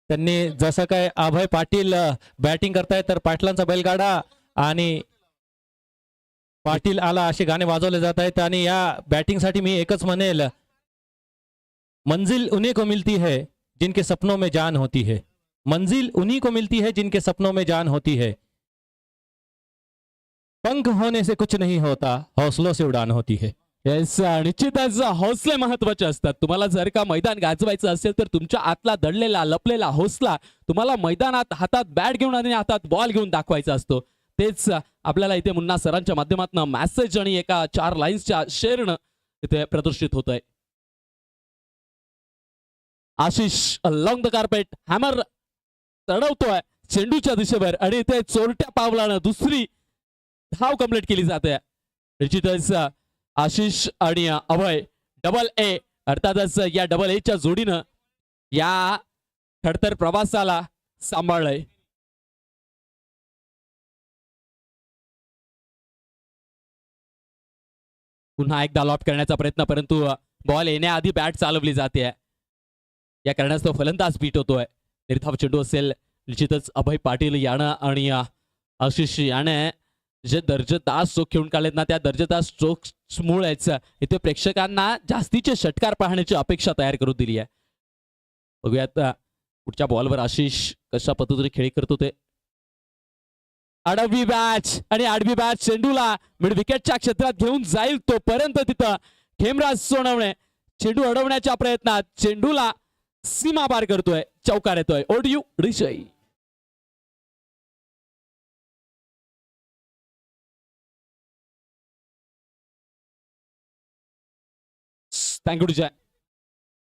त्यांनी जसं काय अभय पाटील बॅटिंग करतायत तर पाटलांचा बैलगाडा आणि पाटील आला असे गाणे वाजवले जात आहेत. आणि या बॅटिंगसाठी मी एकच म्हणेल, मंजिल उन्हीं को मिलती है जिनके सपनों में जान होती है. मंजिल उन्हीं को मिलती है जिनके सपनों में जान होती है. पंख होने से कुछ नहीं होता, हौसलों से उड़ान होती है. येस, निश्चितच हौसले महत्वाचे असतात. तुम्हाला जर का मैदान गाजवायचं असेल तर तुमच्या आतला दडलेला लपलेला हौसला तुम्हाला मैदानात हातात बॅट घेऊन आणि हातात बॉल घेऊन दाखवायचा असतो. तेच आपल्याला इथे मुन्ना सरांच्या माध्यमातून मेसेज आणि एका 4 लाईन्सच्या शेअरनं इथे प्रदर्शित होत आहे. Ashish long the carpet hammer चढवतोय चेंडूच्या दिशेवर आणि इथे चोरट्या पावलानं दुसरी धाव कंप्लीट केली जाते. निश्चितच आशिष आणि अभय डबल ए, अर्थातच या डबल ए च्या जोडीनं या खडतर प्रवासाला सांभाळलंय. पुन्हा एकदा लॉफ्ट करण्याचा प्रयत्न, परंतु बॉल येण्याआधी बॅट चालवली जाते. या कारणास्तव फलंदाज बीट होतोय. निर्धाव चेंडू असेल. निश्चितच अभय पाटील यानं आणि आशिष याने जे दर्जेदार स्ट्रोक खेळून काढलेत ना, त्या दर्जेदार स्ट्रोक्समुळेच इथे प्रेक्षकांना जास्तीचे षटकार पाहण्याची अपेक्षा तयार करून दिली आहे. बघूयात पुढच्या बॉलवर आशिष कशा पद्धतीने खेळी करतो ते. आडवी बॅच आणि आडवी बॅच चेंडूला मिड विकेटच्या क्षेत्रात घेऊन जाईल तोपर्यंत तिथं खेमराज सोनवणे चेंडू अडवण्याच्या प्रयत्नात चेंडूला सीमा पार करतोय, चौकार येतोय. ओडीयू रिशय. थँक्यू विजय.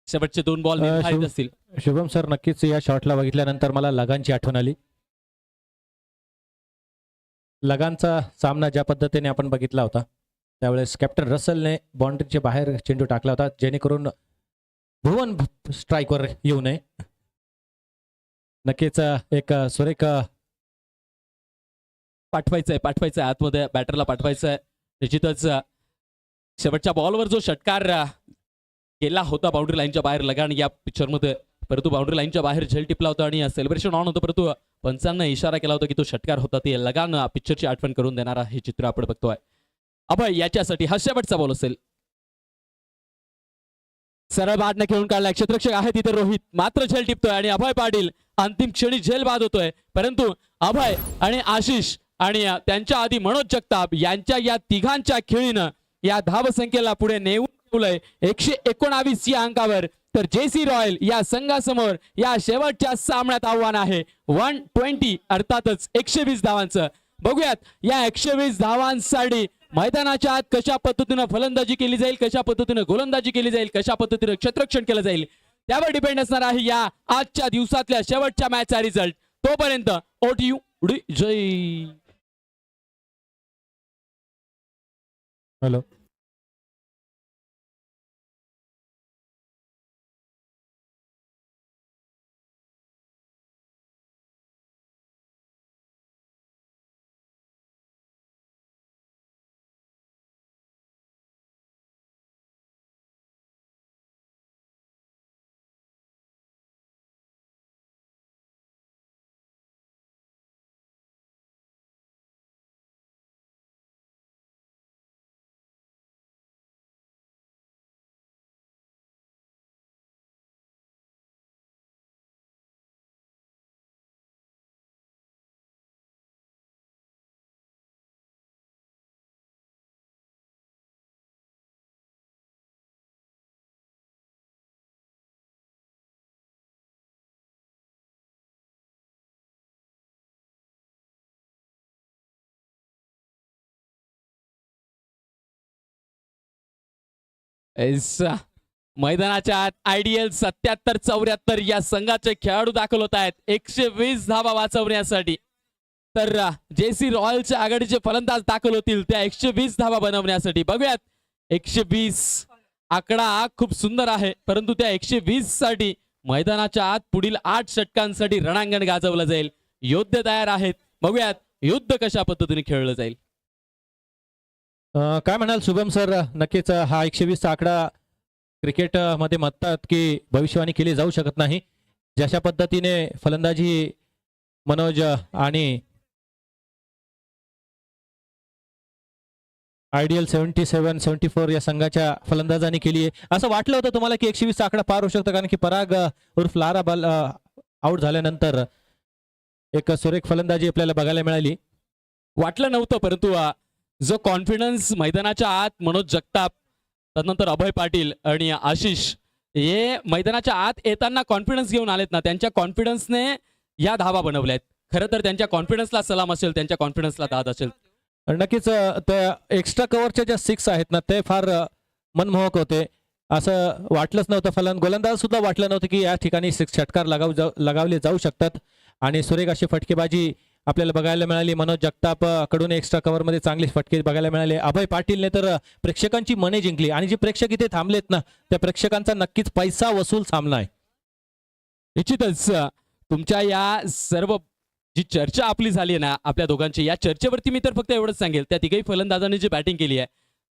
शेवटचे 2 बॉल निर्धारित असतील. शुभम सर, नक्कीच या शॉटला बघितल्यानंतर मला लगानची आठवण आली. लगानचा सामना ज्या पद्धतीने आपण बघितला होता त्यावेळेस कॅप्टन रसलने बाउंड्रीच्या बाहेर चेंडू टाकला होता, जेणेकरून भुवन स्ट्राईकवर येऊ नये. नक्कीच एक सुरेख पाठवायचंय आतमध्ये बॅटरला पाठवायचंय. निश्चितच शेवटच्या बॉलवर जो षटकार केला होता बाउंड्री लाईनच्या बाहेर लगान या पिक्चरमध्ये, परंतु बाउंड्री लाईनच्या बाहेर झेल टिपला होता आणि सेलिब्रेशन ऑन होतं, परंतु पंचांना इशारा केला होता की तो षटकार होता. ते लगान पिक्चरची आठवण करून देणारा हे चित्र आपण बघतोय. अभय याच्यासाठी हा शेवटचा बॉल असेल. सरळ बादने खेळून काढलाय. क्षेत्ररक्षक आहे तिथे रोहित, मात्र झेल टिपतोय आणि अभय पाटील अंतिम क्षणी झेल बाद होतोय. परंतु अभय आणि आशिष आणि त्यांच्या आधी मनोज जगताप यांच्या या तिघांच्या खेळीनं या धावसंख्येला पुढे नेऊन ठेवलंय 119 या अंकावर. तर जेसी रॉयल या संघासमोर या शेवटच्या सामन्यात आव्हान आहे 120 अर्थातच 120 धावांचं. बघूयात या 120 धावांसाठी मैदानाच्या आत कशा पद्धतीनं फलंदाजी केली जाईल, कशा पद्धतीनं गोलंदाजी केली जाईल, कशा पद्धतीनं क्षेत्ररक्षण केलं जाईल, त्यावर डिपेंड असणार आहे या आजच्या दिवसातल्या शेवटच्या मॅचचा रिझल्ट. तोपर्यंत ओटीयू जय. हॅलो. मैदानाच्या आत आयडीएल 77-74 या संघाचे खेळाडू दाखल होत आहेत 120 धावा वाचवण्यासाठी. तर जेसी रॉयलच्या आघाडीचे फलंदाज दाखल होतील त्या 120 धावा बनवण्यासाठी. बघूयात 120 आकडा खूप सुंदर आहे, परंतु त्या 120 साठी मैदानाच्या आत पुढील 8 षटकांसाठी रणांगण गाजवलं जाईल. योद्धे तयार आहेत. बघूयात युद्ध कशा पद्धतीने खेळलं जाईल. काय म्हणाल शुभम सर? नक्कीच हा 120 आकडा क्रिकेट मध्ये म्हणतात की भविष्यवाणी केली जाऊ शकत नाही. जशा पद्धतीने फलंदाजी मनोज आणि आयडियल 77-74 या संघाच्या फलंदाजांनी केली आहे. असं वाटलं होतं तुम्हाला की 120 आकडा पार होऊ शकतो, कारण की पराग उर्फ लारा बॉल आउट झाल्यानंतर एक सुरेख फलंदाजी आपल्याला बघायला मिळाली. वाटलं नव्हतं, परंतु जो कॉन्फिडन्स मैदानाच्या आत मनोज जगताप, त्यानंतर अभय पाटील आणि आशिष हे मैदानाच्या आत येताना कॉन्फिडन्स घेऊन आलेत ना, त्यांच्या कॉन्फिडन्सने या धावा बनवल्यात. खरं तर त्यांच्या कॉन्फिडन्सला सलाम असेल, त्यांच्या कॉन्फिडन्सला दाद असेल. नक्कीच त्या एक्स्ट्रा कव्हरच्या ज्या 6 आहेत ना, ते फार मनमोहक होते. असं वाटलंच नव्हतं. गोलंदाज सुद्धा वाटलं नव्हतं की या ठिकाणी 6 षटकार लगावले जाऊ शकतात. आणि सुरेख अशी फटकेबाजी आपल्याला बघायला मिळाली. मनोज जगताप कडून एक्स्ट्रा कव्हर मध्ये चांगले फटके बघायला मिळाले. अभय पाटीलने तर प्रेक्षकांची मने जिंकली आणि जे प्रेक्षक इथे थांबलेत ना, त्या प्रेक्षकांचा नक्कीच पैसा वसूल सामना आहे. निश्चितच तुमच्या या सर्व जी चर्चा आपली झाली आहे ना आपल्या दोघांची, या चर्चेवरती मी तर फक्त एवढंच सांगेल, त्या तिघही फलंदाजांनी जी बॅटिंग केली आहे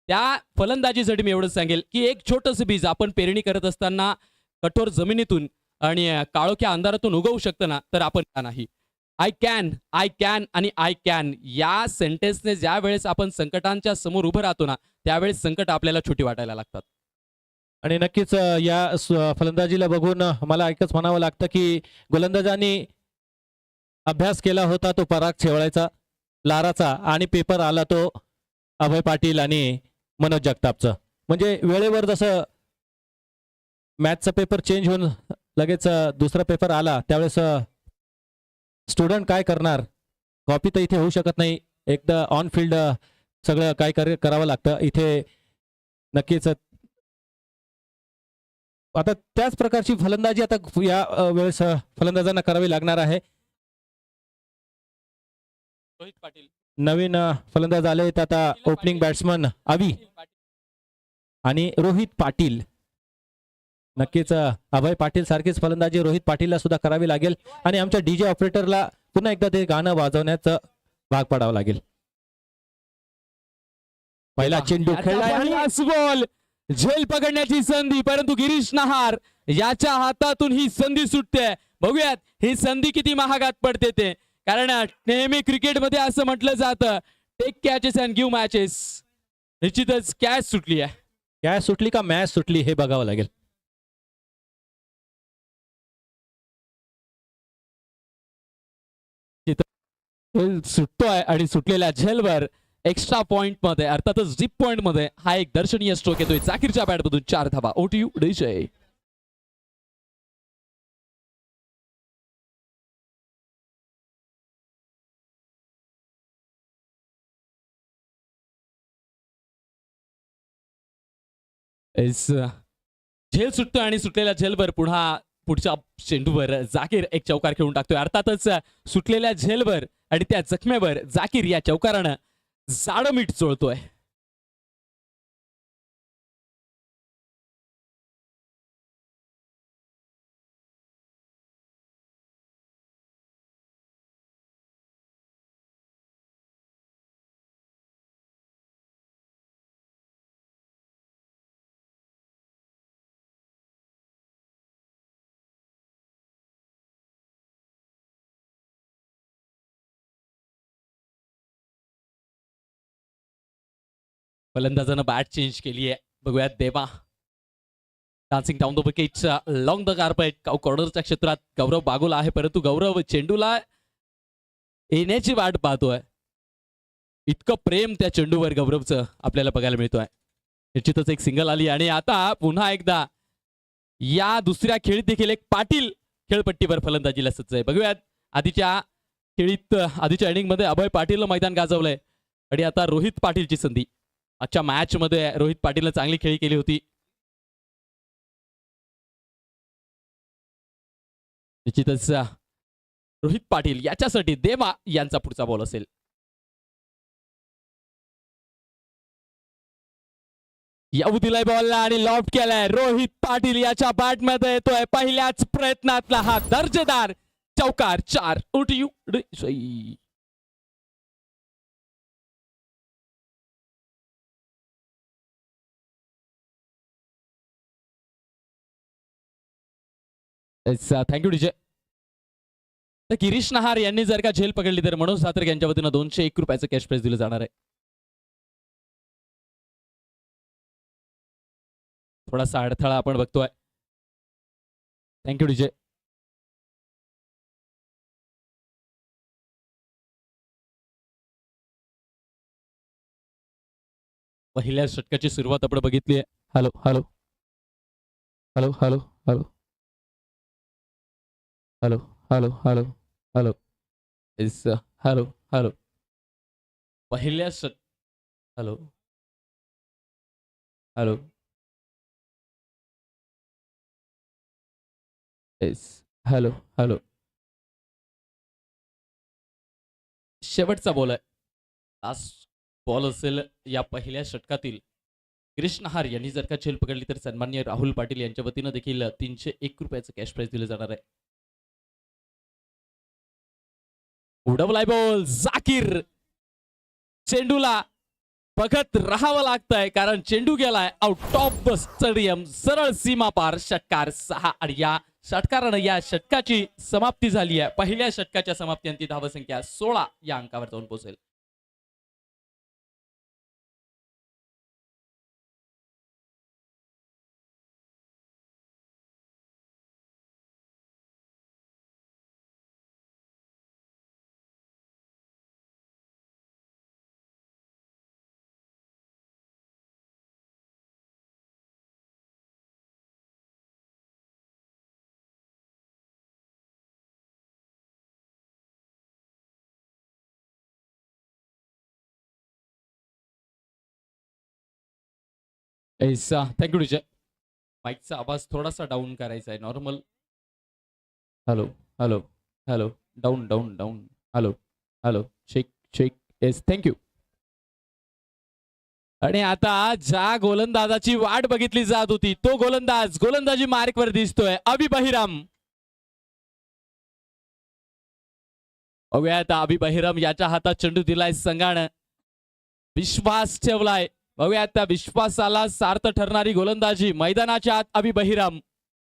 त्या फलंदाजीसाठी मी एवढंच सांगेल की एक छोटंसं बीज आपण पेरणी करत असताना कठोर जमिनीतून आणि काळोख्या अंधारातून उगवू शकतं ना, तर आपण का नाही. आय कॅन आणि आय कॅन या सेंटेन्सने ज्या वेळेस आपण संकटांच्या समोर उभं राहतो ना, त्यावेळेस संकट आपल्याला छोटी वाटायला लागतात. आणि नक्कीच या फलंदाजीला बघून मला एकच म्हणावं लागतं की गोलंदाजांनी अभ्यास केला होता तो पराग शेवळायचा लाराचा, आणि पेपर आला तो अभय पाटील आणि मनोज जगतापचं. म्हणजे वेळेवर जसं मॅथचा पेपर चेंज होऊन लगेच दुसरा पेपर आला, त्यावेळेस स्टुडंट काय करणार, कॉपी तर इथे होऊ शकत नाही. एकदा ऑन फील्ड सगळं काय करावं लागतं इथे. नक्कीच आता त्याच प्रकारची फलंदाजी आता या वेळेस फलंदाजांना करावी लागणार आहे. रोहित पाटील नवीन फलंदाज आले आहेत आता. ओपनिंग बॅट्समन अवी आणि रोहित पाटील. नक्कीच अभय पाटील सारखीच फलंदाजी रोहित पाटीलला सुद्धा करावी लागेल आणि आमच्या डीजे ऑपरेटरला पुन्हा एकदा ते गाणं वाजवण्याचं भाग पडावं लागेल. पहिला चेंडू खेळलाय आणि बॉल झेल पकडण्याची संधी, परंतु गिरीश नहार याच्या हातातून ही संधी सुटते. बघूयात ही संधी किती महागात पडते ते, कारण नेहमी क्रिकेटमध्ये असं म्हटलं जातं take catches and give matches. निश्चितच कॅच सुटली आहे. कॅच सुटली का मॅच सुटली हे बघावं लागेल. झेल सुटतोय आणि सुटलेल्या झेलवर एक्स्ट्रा पॉइंट मध्ये अर्थातच डीप पॉइंट मध्ये हा एक दर्शनीय स्ट्रोक येतोय. जाकीरच्या बॅटमधून 4 धावा. ओटीयू डिशय. झेल सुटतोय आणि सुटलेल्या झेलवर पुढच्या चेंडूवर जाकीर एक चौकार खेळून टाकतोय. अर्थातच सुटलेल्या झेलवर आणि त्या जखमेवर जाकीर या चौकारानं जाडं मीठ चोळतोय. फलंदाजानं बॅट चेंज केली आहे. बघूयात देवा dancing down the wicket long the carpet कॉर्नरच्या क्षेत्रात गौरव बागुल आहे, परंतु गौरव चेंडूला येण्याची वाट पाहतोय. इतकं प्रेम त्या चेंडूवर गौरवचं आपल्याला बघायला मिळतोय. निश्चितच एक सिंगल आली आणि आता पुन्हा एकदा या दुसऱ्या खेळीत देखील एक पाटील खेळपट्टीवर फलंदाजीला सज्ज आहे. बघूयात आधीच्या इनिंग मध्ये अभय पाटीलनं मैदान गाजवलंय आणि आता रोहित पाटीलची संधी. आजच्या मॅच मध्ये रोहित पाटीलनं चांगली खेळी केली होती. निश्चितच रोहित पाटील याच्यासाठी देवा यांचा पुढचा बॉल असेल. येऊ दिलाय बॉलला आणि लॉफ्ट केलाय. रोहित पाटील याच्या बॅट मध्ये येतोय पहिल्याच प्रयत्नातला हा दर्जेदार चौकार. 4 ओटीयू. Thank you DJ. तर गिरीश नहार यांनी जर का झेल पकडली तर मनोज सातरक यांच्या वतीनं 201 रुपयाचं कॅश प्राइज दिलं जाणार आहे. थोडासा अडथळा आपण बघतोय. Thank you DJ. पहिल्या षटकाची सुरुवात आपण बघितली आहे. Hello hello hello hello hello hello hello hello hello इस हॅलो हॅलो पहिल्या हॅलो हॅलो इस हॅलो हॅलो शेवटचा बॉल आहे. लास्ट बॉल असेल या पहिल्या षटकातील. गिरीश नहार यांनी जर का झेल पकडली तर सन्माननीय राहुल पाटील यांच्या वतीनं देखील 301 रुपयाचं कॅश प्राइज दिलं जाणार आहे. उडवलाय बॉल. जाकीर चेंडूला बघत राहावं लागतंय कारण चेंडू गेलाय आउट ऑफ द स्टेडियम. सरळ सीमा पार. षटकार 6 आणि या षटकारानं या षटकाची समाप्ती झाली आहे. पहिल्या षटकाच्या समाप्तीअंती धावसंख्या 16 या अंकावर जाऊन पोहोचेल. ऐसा थँक्यू डीजे. माईकचा आवाज थोडासा डाऊन करायचा आहे. Normal. Hello hello hello down down down hello hello shake shake. Yes thank you. आणि आता ज्या गोलंदाजाची वाट बघितली जात होती तो गोलंदाज गोलंदाजी मार्कवर दिसतोय अभि बहिराम. बघूया आता अभि बहिराम याच्या हातात चेंडू दिलाय संघानं. विश्वास ठेवलाय. बघूया त्या विश्वासाला सार्थ ठरणारी गोलंदाजी मैदानाच्या आत अभि बहिराम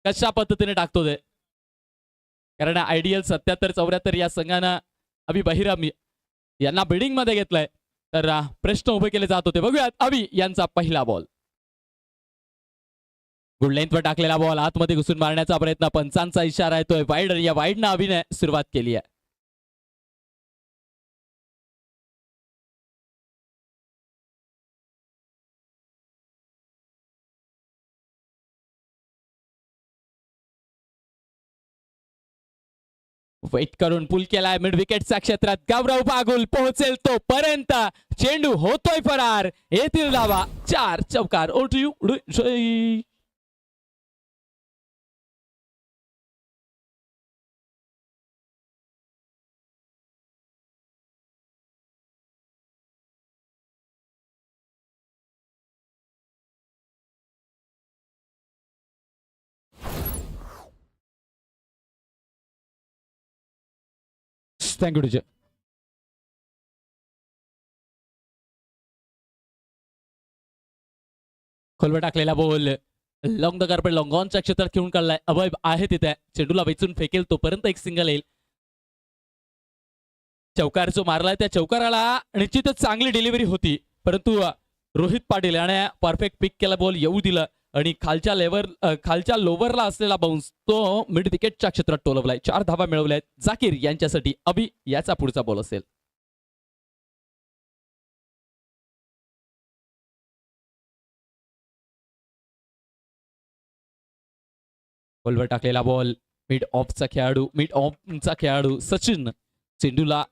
कशा पद्धतीने टाकतो ते. कारण आयडियल 77-74 या संघानं अभि बहिराम यांना बिडिंग मध्ये घेतलंय. तर प्रश्न उभे केले जात होते. बघूयात अभि यांचा पहिला बॉल. गुड लेंथवर टाकलेला बॉल आतमध्ये घुसून मारण्याचा प्रयत्न. पंचांचा इशारा येतोय वाईड. या वाईडनं अभिने सुरुवात केली आहे. वेट करून पुल केलाय मिड विकेटच्या क्षेत्रात. गौरव बागुल पोहोचेल तो पर्यंत चेंडू होतोय फरार. येतील धावा 4 चौकार. ओटू थँक्यू टीचर. खोलवर टाकलेला बॉल लॉंग द कार्पेट लॉंगॉनच्या क्षेत्रात खेळून काढलाय. अभय आहे तिथे चेंडूला वेचून फेकेल तोपर्यंत एक सिंगल येईल. चौकार जो मारलाय त्या चौकाराला निश्चितच चांगली डिलिव्हरी होती. परंतु रोहित पाटील याने परफेक्ट पिक केला. बॉल येऊ दिला आणि खालच्या लोवरला असलेला बाउन्स तो मिड विकेटच्या क्षेत्रात टोलवलाय. 4 धावा मिळवल्या आहेत जाकीर यांच्यासाठी. अभि याचा पुढचा बॉल असेल. बॉलवर टाकलेला बॉल मिड ऑफचा खेळाडू सचिन चेंडूला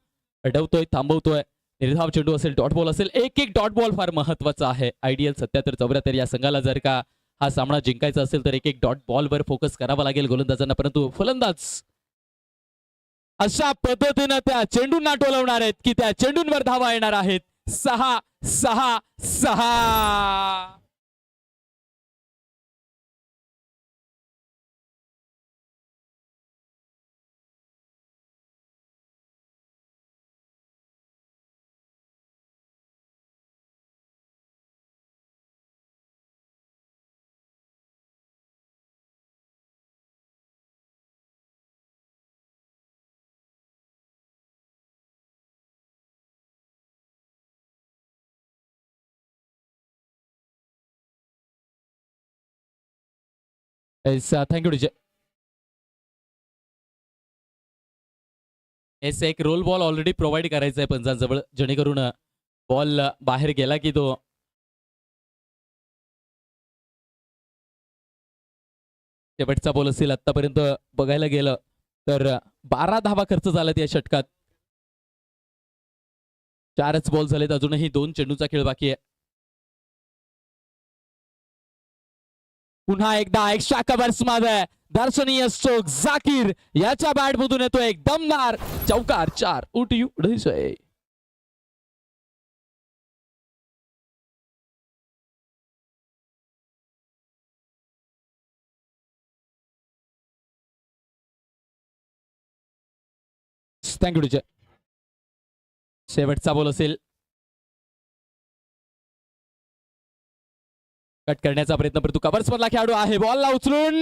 अडवतोय थांबवतोय. निर्धाव चेंडू असेल डॉट बॉल असेल. एक डॉट बॉल फार महत्वाचा आहे. आयडियल 77-74 या संघाला जर का हा सामना जिंकायचा असेल तर एक डॉट बॉलवर फोकस करावा लागेल गोलंदाजांना. परंतु फलंदाज अशा पद्धतीनं त्या चेंडूंना टोलवणार आहेत की त्या चेंडूंवर धावा येणार आहेत. 6-6-6. Thank you teacher. एस एक रोल बॉल ऑलरेडी प्रोव्हाइड करायचा आहे पंचांजवळ जेणेकरून बॉल बाहेर गेला की तो शेवटचा बॉल असेल. आतापर्यंत बघायला गेलं तर 12 धावा खर्च झाल्यात या षटकात. 4च बॉल झालेत. अजूनही 2 चेंडूचा खेळ बाकी आहे. पुन्हा एकदा एक्स्ट्रा कव्हर्स मध्ये दर्शनीय स्ट्रोक जाकीर याच्या बॅट मधून येतो एक दमदार चौकार. 4 उठी उडीसय. Thank you teacher. शेवटचा बॉल असेल. कट करण्याचा प्रयत्न परंतु कव्हर्स मधला खेळाडू आहे. बॉलला उचलून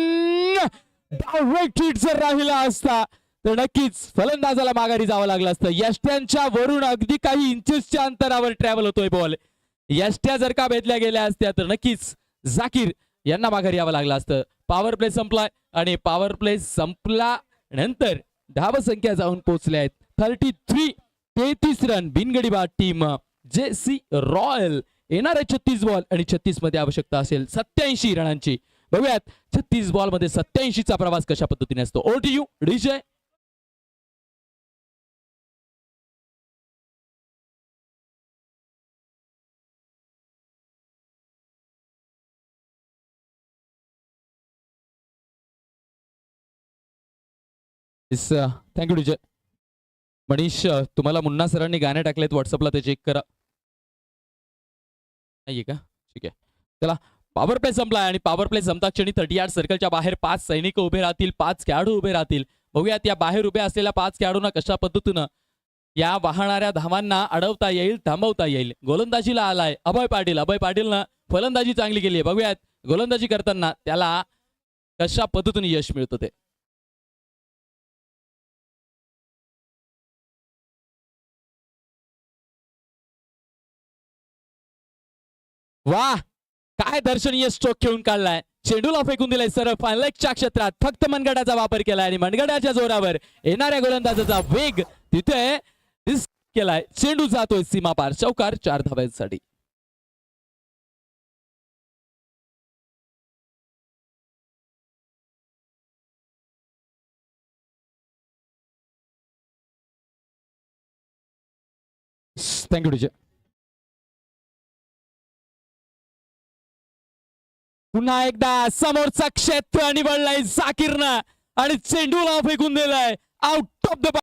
डायरेक्ट हिट जर राहिला असता तर नक्कीच फलंदाजाला माघारी जावं लागलं असतं. यष्ट्यांच्या वरून अगदी काही इंचेसच्या अंतरावर ट्रॅव्हल होतोय बॉल. यष्ट्या जर का भेटल्या गेल्या असत्या तर नक्कीच जाकीर यांना माघारी यावं लागलं असतं. पॉवर प्ले संपलाय आणि पॉवर प्ले संपला नंतर धावसंख्या जाऊन पोहोचल्या आहेत 33 रन. बिनगडी बाद टीम JC रॉयल. येणारे 36 बॉल आणि 36 मध्ये आवश्यकता असेल 87 रनांची. बघूयात 36 बॉल मध्ये 87 चा प्रवास कशा पद्धतीने असतो. OTU DJ. Thank you DJ. Manish तुम्हाला मुन्ना सरांनी गाणे टाकलेत व्हॉट्सअपला ते चेक करा. नाहीये का? ठीक आहे. चला पॉवर प्ले संपलाय आणि पॉवर प्ले संपता क्षणी 30 सर्कलच्या बाहेर 5 सैनिक उभे राहतील, 5 खेळाडू उभे राहतील. बघूयात या बाहेर उभे असलेल्या 5 खेळाडूंना कशा पद्धतीनं या वाहणाऱ्या धावांना अडवता येईल, थांबवता येईल. गोलंदाजीला आलाय अभय पाटील. अभय पाटीलनं फलंदाजी चांगली केली आहे. बघूयात गोलंदाजी करताना त्याला कशा पद्धतीने यश मिळतं ते. वाह, काय दर्शनीय स्ट्रोक खेळून काढलाय. चेंडूला फेकून दिलाय सरळ फायनलच्या क्षेत्रात. फक्त मनगटाचा वापर केलाय आणि मनगटाच्या जोरावर येणाऱ्या गोलंदाजाचा वेग तिथे रिस्क केलाय. चेंडू जातोय सीमा पार. चौकार 4 धावांसाठी. Thank you teacher. पुन्हा एकदा समोरचा क्षेत्र निवडलाय जाकीरनं आणि चेंडूला फेकून दिलाय आउट ऑफ द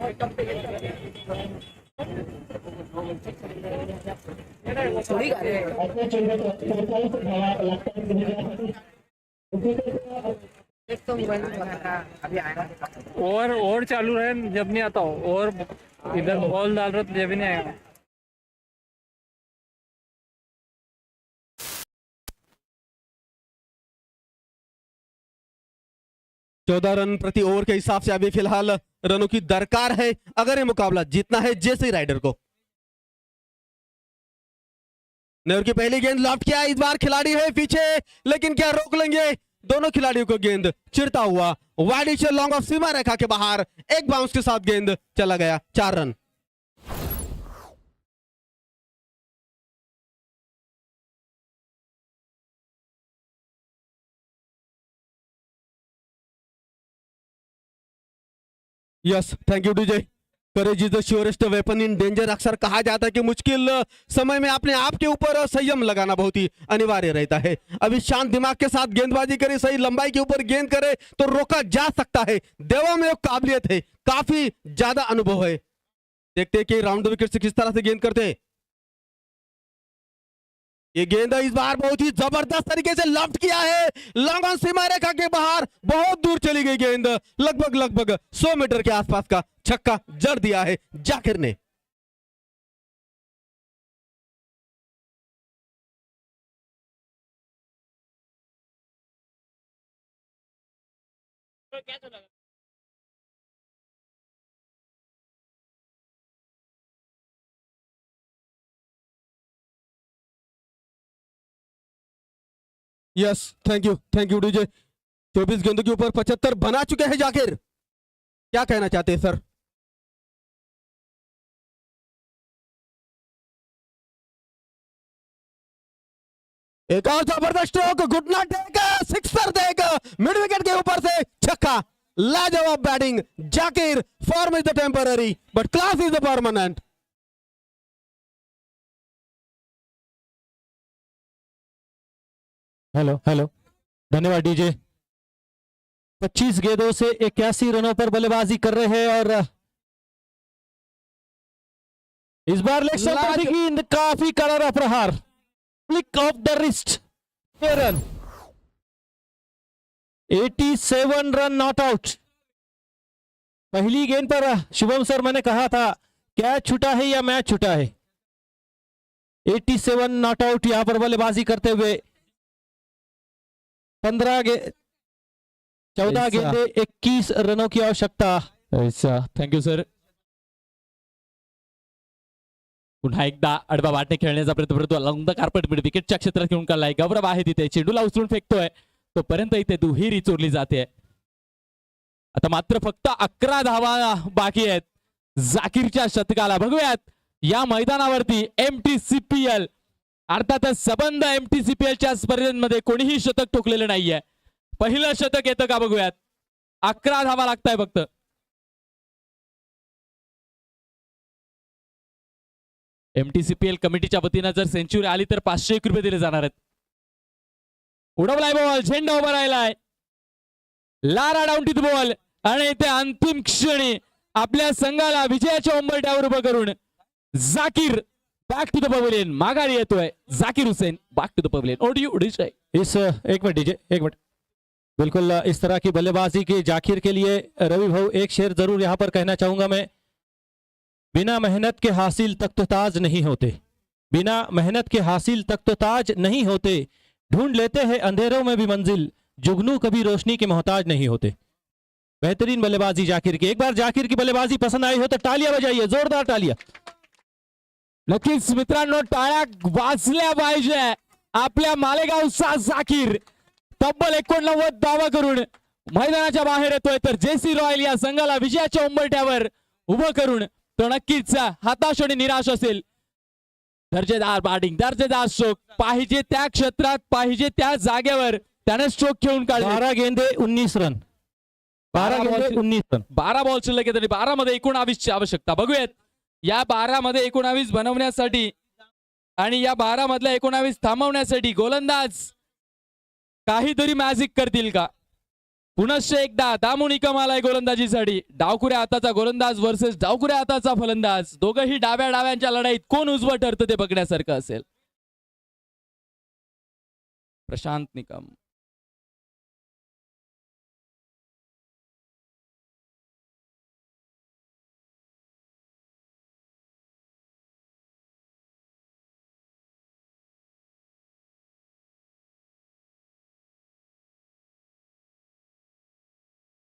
और चालू रहे जब नहीं आता हो, और इधर बॉल डाल रहे तो जब भी नहीं आएगा। चौदह रन प्रति ओवर के हिसाब से अभी फिलहाल रनों की दरकार है अगर ये मुकाबला जीतना है जेसी राइडर को। नेहरू की पहली गेंद लॉफ्ट किया, इस बार खिलाड़ी है पीछे, लेकिन क्या रोक लेंगे दोनों खिलाड़ियों को? गेंद चिरता हुआ वाइड लॉन्ग ऑफ सीमा रेखा के बाहर, एक बाउंस के साथ गेंद चला गया, 4 run. Yes, thank you DJ. Courage is the surest weapon in danger. अक्सर कहा जाता है कि मुश्किल समय में अपने आप के ऊपर संयम लगाना बहुत ही अनिवार्य रहता है। अभी शांत दिमाग के साथ गेंदबाजी करे, सही लंबाई के ऊपर गेंद करे तो रोका जा सकता है। देवा में काबिलियत है, काफी ज्यादा अनुभव है। देखते हैं कि राउंड विकेट से किस तरह से गेंद करते हैं। ये गेंद इस बार बहुत ही जबरदस्त तरीके से लॉफ्ट किया है, लॉन्ग ऑन सीमा रेखा के बाहर, बहुत दूर चली गई गेंद, लगभग 100 मीटर के आसपास का छक्का जड़ दिया है जाकिर ने। Yes, thank you DJ. 24 गेंदों के ऊपर 75 बना चुके हैं जाकिर। क्या कहना चाहते हैं सर? एक और जबरदस्त स्ट्रोक, घुटना टेक, सिक्सर देख, मिड विकेट के ऊपर से छक्का। लाजवाब batting Zakir. Form is the temporary but class is the permanent. Hello, धन्यवाद डीजे। 25 गेंदों से 81 रनों पर बल्लेबाजी कर रहे हैं और इस बार लेग साइड की गेंद काफी करारा प्रहार, flick off the wrist, 6 run, 87 run not out. पहली गेंद पर शुभम सर मैंने कहा था कैच छूटा है या मैच छूटा है। 87 नॉट आउट यहां पर बल्लेबाजी करते हुए 14 गेंदे 21 रनों की आवश्यकता। ऐसा, थँक्यू सर। पुन्हा एकदा आडवा वाटणे खेळण्याचा प्रयत्न करतो, अलॉंग द कार्पेट मिड विकेटच्या क्षेत्रात घेऊन काढलाय, गौरव आहे तिथे, चेंडूला उचलून फेकतोय, तोपर्यंत इथे दुहेरी चोरली जाते। आता मात्र फक्त 11 धावा बाकी आहेत जाकीरच्या शतकाला। बघूयात या मैदानावरती MTCPL अर्थातच सबंध MTCPLच्या स्पर्धेमध्ये कोणीही शतक ठोकलेलं नाहीये। पहिलं शतक येतं का बघूयात। 11 धावा लागताय फक्त। MTCPL कमिटीच्या वतीनं जर सेंचुरी आली तर 501 रुपये दिले जाणार आहेत। उडवलाय बॉल, झेंडा उभा राहिलाय, Lara down to the ball आणि ते अंतिम क्षणी आपल्या संघाला विजयाच्या उंबरठ्यावर उभं करून Zakir back to the pavilion माघारी येतोय। Zakir Hussain back to the pavilion. Odisha इस एक मिनट डीजे, एक मिनट। बिल्कुल इस तरह की बल्लेबाजी की जाकिर के लिए रवि भाऊ एक शेर जरूर यहां पर कहना चाहूंगा मैं। बिना मेहनत के हासिल तक तो ताज नहीं होते, बिना मेहनत के हासिल तक तो ताज नहीं होते, ढूंढ लेते हैं अंधेरों में भी मंजिल, जुगनू कभी रोशनी के मोहताज नहीं होते। बेहतरीन बल्लेबाजी जाकिर की। एक बार जाकिर की बल्लेबाजी पसंद आई हो तो तालियां बजाइए, जोरदार तालियां। नक्कीच मित्रांनो, टाळ्या वाजल्या पाहिजे आपल्या मालेगावचा जाकीर। तब्बल 89 धावा करून मैदानाच्या बाहेर येतोय, तर जेसी रॉयल या संघाला विजयाच्या उंबरठ्यावर उभं करून तो नक्कीच हताश आणि निराश असेल। दर्जेदार बॅटिंग, दर्जेदार स्ट्रोक, पाहिजे त्या क्षेत्रात पाहिजे त्या जागेवर त्याने स्ट्रोक घेऊन काढले। 12 गेंदे 19 रन, 12 गेंदे 19 रन, 12 बॉल शिल्लक आहेत आणि 12 मध्ये 19 ची आवश्यकता। बघूयात या 12 मध्ये 19 बनवण्यासाठी आणि या 12 मधल्या 19 थांबवण्यासाठी गोलंदाज काहीतरी मॅजिक करतील का। पुनश्च एकदा दामू निकम आलाय गोलंदाजीसाठी. डावखुऱ्या हाताचा गोलंदाज वर्सेस डावखुऱ्या हाताचा फलंदाज. दोघंही डाव्या डाव्यांच्या लढाईत कोण उजवं ठरतं ते बघण्यासारखं असेल. प्रशांत निकम.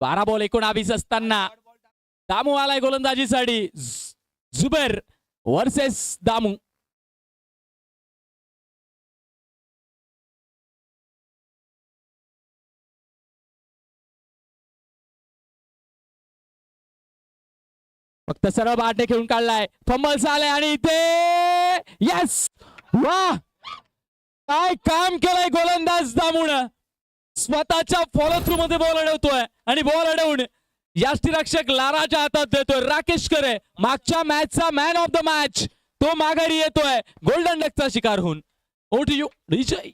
बारा बॉल 19 असताना दामू आलाय गोलंदाजीसाठी. जुबेर वर्सेस दामू. फक्त सरळ बाटने खेळून काढलाय. फंबल आलाय आणि इथे यस वा काय काम केलंय गोलंदाज दामून. स्वतःच्या फॉलो थ्रू मध्ये बॉल अडवतोय आणि बॉल अडवून यष्टिरक्षक लाराच्या हातात देतोय. राकेश करे मागच्या मॅचचा मॅन ऑफ द मॅच तो माघारी येतोय गोल्डन डकचा शिकार होऊन. OT you Vijay.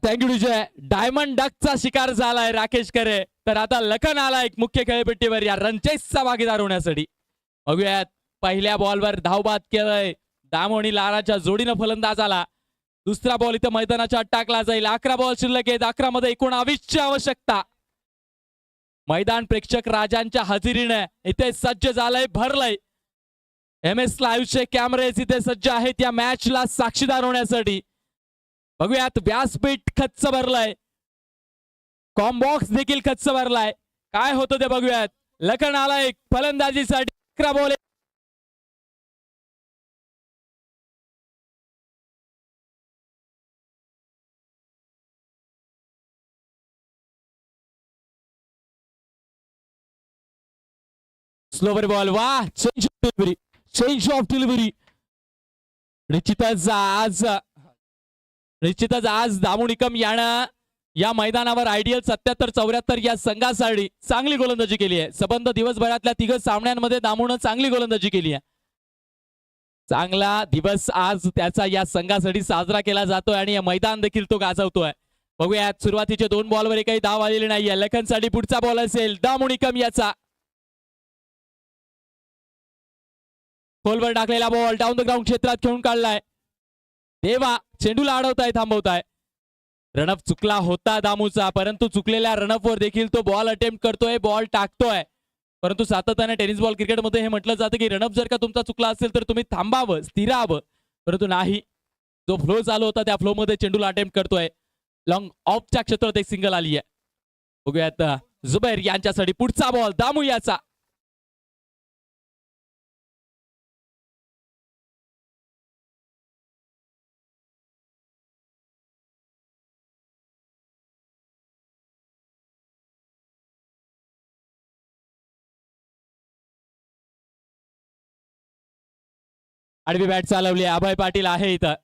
Thank you Vijay. Diamond डकचा शिकार झालाय राकेश करे. तर आता लखन आला एक मुख्य खेळपट्टीवर या रनचेसचा भागीदार होण्यासाठी. बघूयात पहिल्या बॉलवर धावबाद केलंय दामू आणि लाराच्या जोडीनं फलंदाज आला. दुसरा बॉल इथं मैदानाच्या आत टाकला जाईल. 11 बॉल शिल्लक आहेत. 11 मध्ये 19ची आवश्यकता. मैदान प्रेक्षक राजांच्या हजेरीने इथे सज्ज झालंय भरलंय. MS लाईव्हचे कॅमेरेज इथे सज्ज आहेत या मॅचला साक्षीदार होण्यासाठी. बघूयात व्यासपीठ खच्च भरलाय. कॉम्बॉक्स देखील खच्च भरलाय. काय होतं ते बघूयात. लखन आलाय फलंदाजीसाठी. 11 बॉल. Slower ball. वा चेंज ऑफ डिलिव्हरी. निश्चितच आज दामू निकम यानं या मैदानावर आयडियल 77-74 या संघासाठी चांगली गोलंदाजी केली आहे. सबंध दिवसभरातल्या 3 सामन्यांमध्ये दामूनं चांगली गोलंदाजी केली आहे. चांगला दिवस आज त्याचा या संघासाठी साजरा केला जातोय आणि या मैदान देखील तो गाजवतोय. बघूयात सुरुवातीचे 2 बॉलवर एकही धाव आलेली नाहीये. लखनसाठी पुढचा बॉल असेल दामू निकम याचा. खोलवर टाकलेला बॉल डाऊन द ग्राउंड क्षेत्रात खेळून काढलाय. देवा चेंडूला अडवताय थांबवताय. रनअप चुकला होता दामूचा परंतु चुकलेल्या रनअपवर देखील तो बॉल अटेम्प्ट करतोय. बॉल टाकतोय. परंतु सातत्याने टेनिस बॉल क्रिकेटमध्ये हे म्हटलं जातं की रनअप जर का तुमचा चुकला असेल तर तुम्ही थांबावं स्थिरावं. परंतु नाही. जो फ्लो चालू होता त्या फ्लो मध्ये चेंडूला अटेम्प्ट करतोय. लॉंग ऑफच्या क्षेत्रात एक सिंगल आली आहे. बघूयात जुबैर यांच्यासाठी पुढचा बॉल दामू याचा. आडवी बॅट चालवली. अभय पाटील आहे इथं.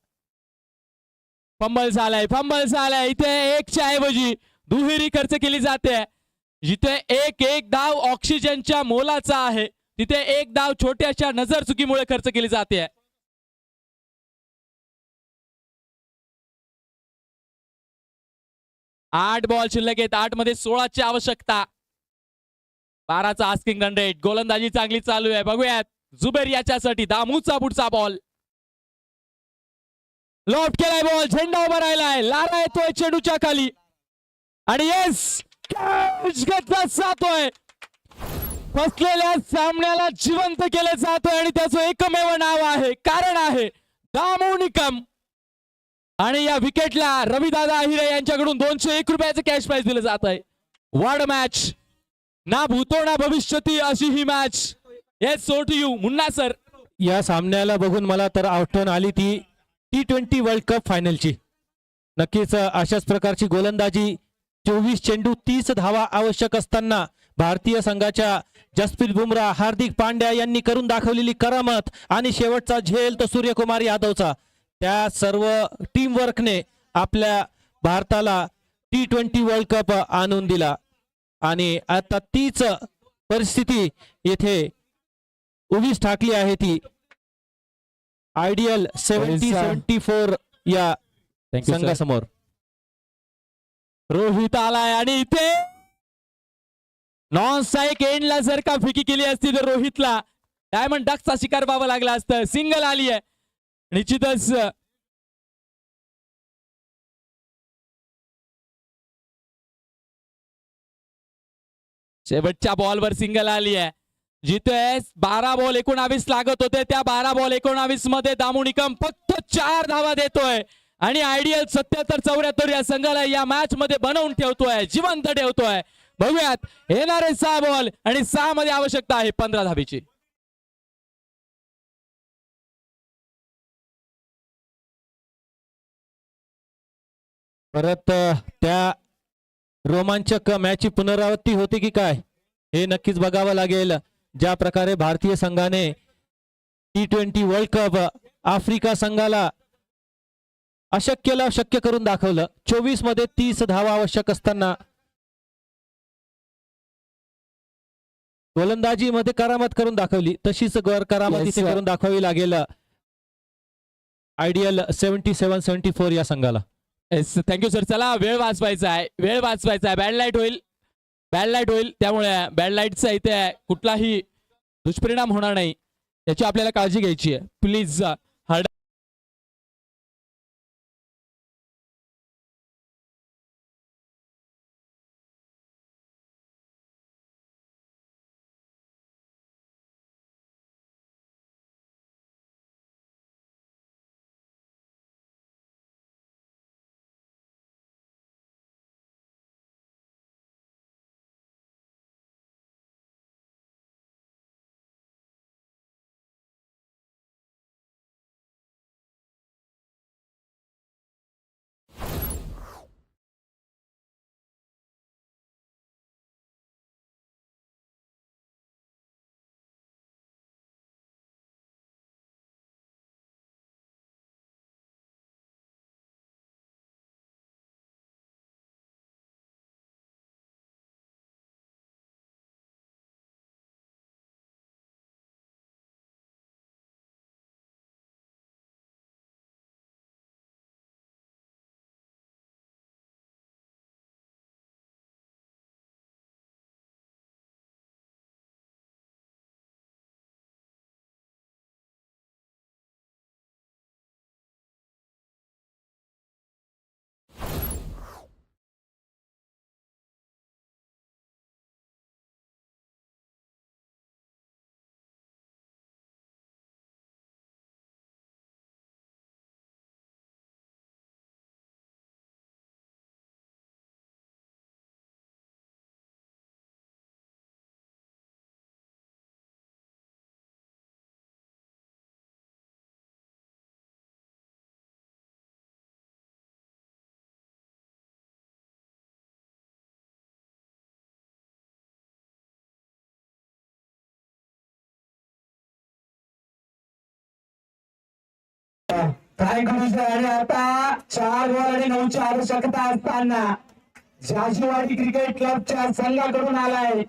फंबल झालाय. इथे 1च्या ऐवजी दुहेरी खर्च केली जाते. जिथे एक धाव ऑक्सिजनच्या मोलाचा आहे तिथे 1 धाव छोट्याशा नजर चुकीमुळे खर्च केली जाते. आठ बॉल शिल्लक आहेत. 8 मध्ये 16ची आवश्यकता. 12चा आस्किंग रन रेट. गोलंदाजी चांगली चालू आहे. बघूयात जुबेर याच्यासाठी दामूचा पुढचा बॉल. लॉफ्ट केलाय बॉल. झेंडा उभा राहिलाय. लारा येतोय चेंडूच्या खाली आणि येस कॅच घेतला जातोय. फसलेल्या सामन्याला जिवंत केलं जातोय आणि त्याचं एकमेव नाव आहे कारण आहे दामू निकम. आणि या विकेटला रविदादा अहिरे यांच्याकडून 201 रुपयाचं कॅश प्राइज दिलं जात आहे. वार्ड मॅच ना भूतो ना भविष्यती अशी ही match. Yes so to you Munna sir. या सामन्याला बघून मला तर आठवण आली ती T20 वर्ल्ड कप फायनलची. नक्कीच अशाच प्रकारची गोलंदाजी, 24 चेंडू 30 धावा आवश्यक असताना भारतीय संघाच्या जसप्रीत बुमराह, हार्दिक पांड्या यांनी करून दाखवलेली करामत आणि शेवटचा झेल तो सूर्यकुमार यादवचा. त्या सर्व टीम वर्कने आपल्या भारताला T20 वर्ल्ड कप आणून दिला आणि आता तीच परिस्थिती येथे उभीच ठाकली आहे. ती आयडियल 70-74 या थँक्यू सर. संघासमोर. रोहित आलाय आणि इथे नॉन स्ट्राईक एंडला जर का फिकी केली असती तर रोहितला डायमंड डकचा शिकार पाहावा लागला असतं. सिंगल आली आहे निश्चितच. शेवटच्या बॉलवर सिंगल आली आहे. जिथे 12 बॉल 19 लागत होते त्या 12 बॉल 19 मध्ये दामू निकम फक्त 4 धावा देतोय आणि आयडियल 77-74 या संघाला या मॅच मध्ये बनवून ठेवतोय, जिवंत ठेवतोय. बघूयात येणारे 6 बॉल आणि 6 मध्ये आवश्यकता आहे 15 धाबेची. परत त्या रोमांचक मॅचची पुनरावृत्ती होती की काय हे नक्कीच बघावं लागेल. ज्या प्रकारे भारतीय संघाने T20 वर्ल्ड कप आफ्रिका संघाला अशक्यला शक्य करून दाखवलं. 24 मध्ये 30 धावा आवश्यक असताना गोलंदाजी मध्ये करामत करून दाखवली. तशीच करामत इथे करून दाखवावी लागेल आयडियल 77-74 या संघाला. Yes thank you sir. चला वेळ वाचवायचा आहे, वेळ वाचवायचा आहे. बॅड लाईट होईल, बॅड लाईट होईल. त्यामुळे बॅड लाईटचा इथे कुठलाही दुष्परिणाम होणार नाही याची आपल्याला काळजी घ्यायची आहे. प्लीज काय करू आणि आता 4 बॉल आणि 9ची आवश्यकता असताना जाजीवाडी क्रिकेट क्लबच्या संघाकडून आलाय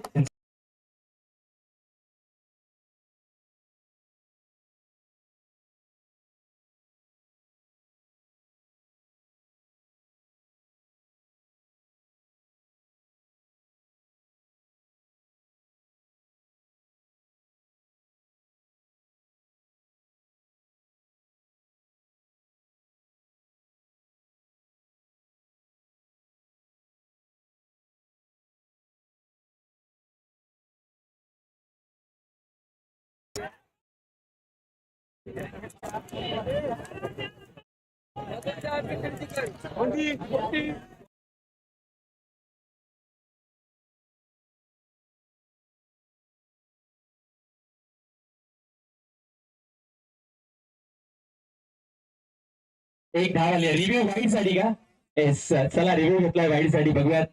एक धाव आली रिव्ह्यू वाईट साठी का येस चला रिव्ह्यू घेतलाय वाईट साठी बघूयात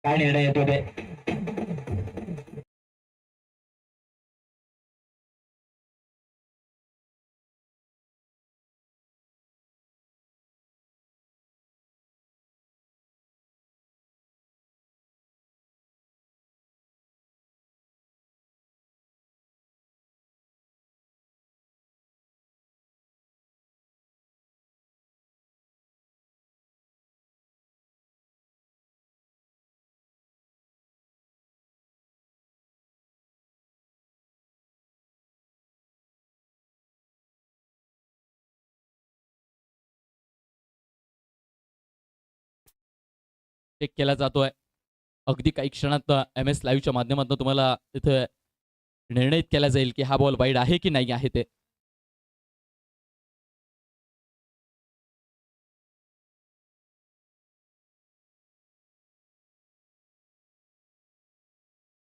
काय निर्णय येतो ते चेक केला जातोय अगदी काही क्षणात एम एस लाईव्हच्या माध्यमातून तुम्हाला तिथे निर्णय केला जाईल की हा बॉल वाईड आहे की नाही आहे ते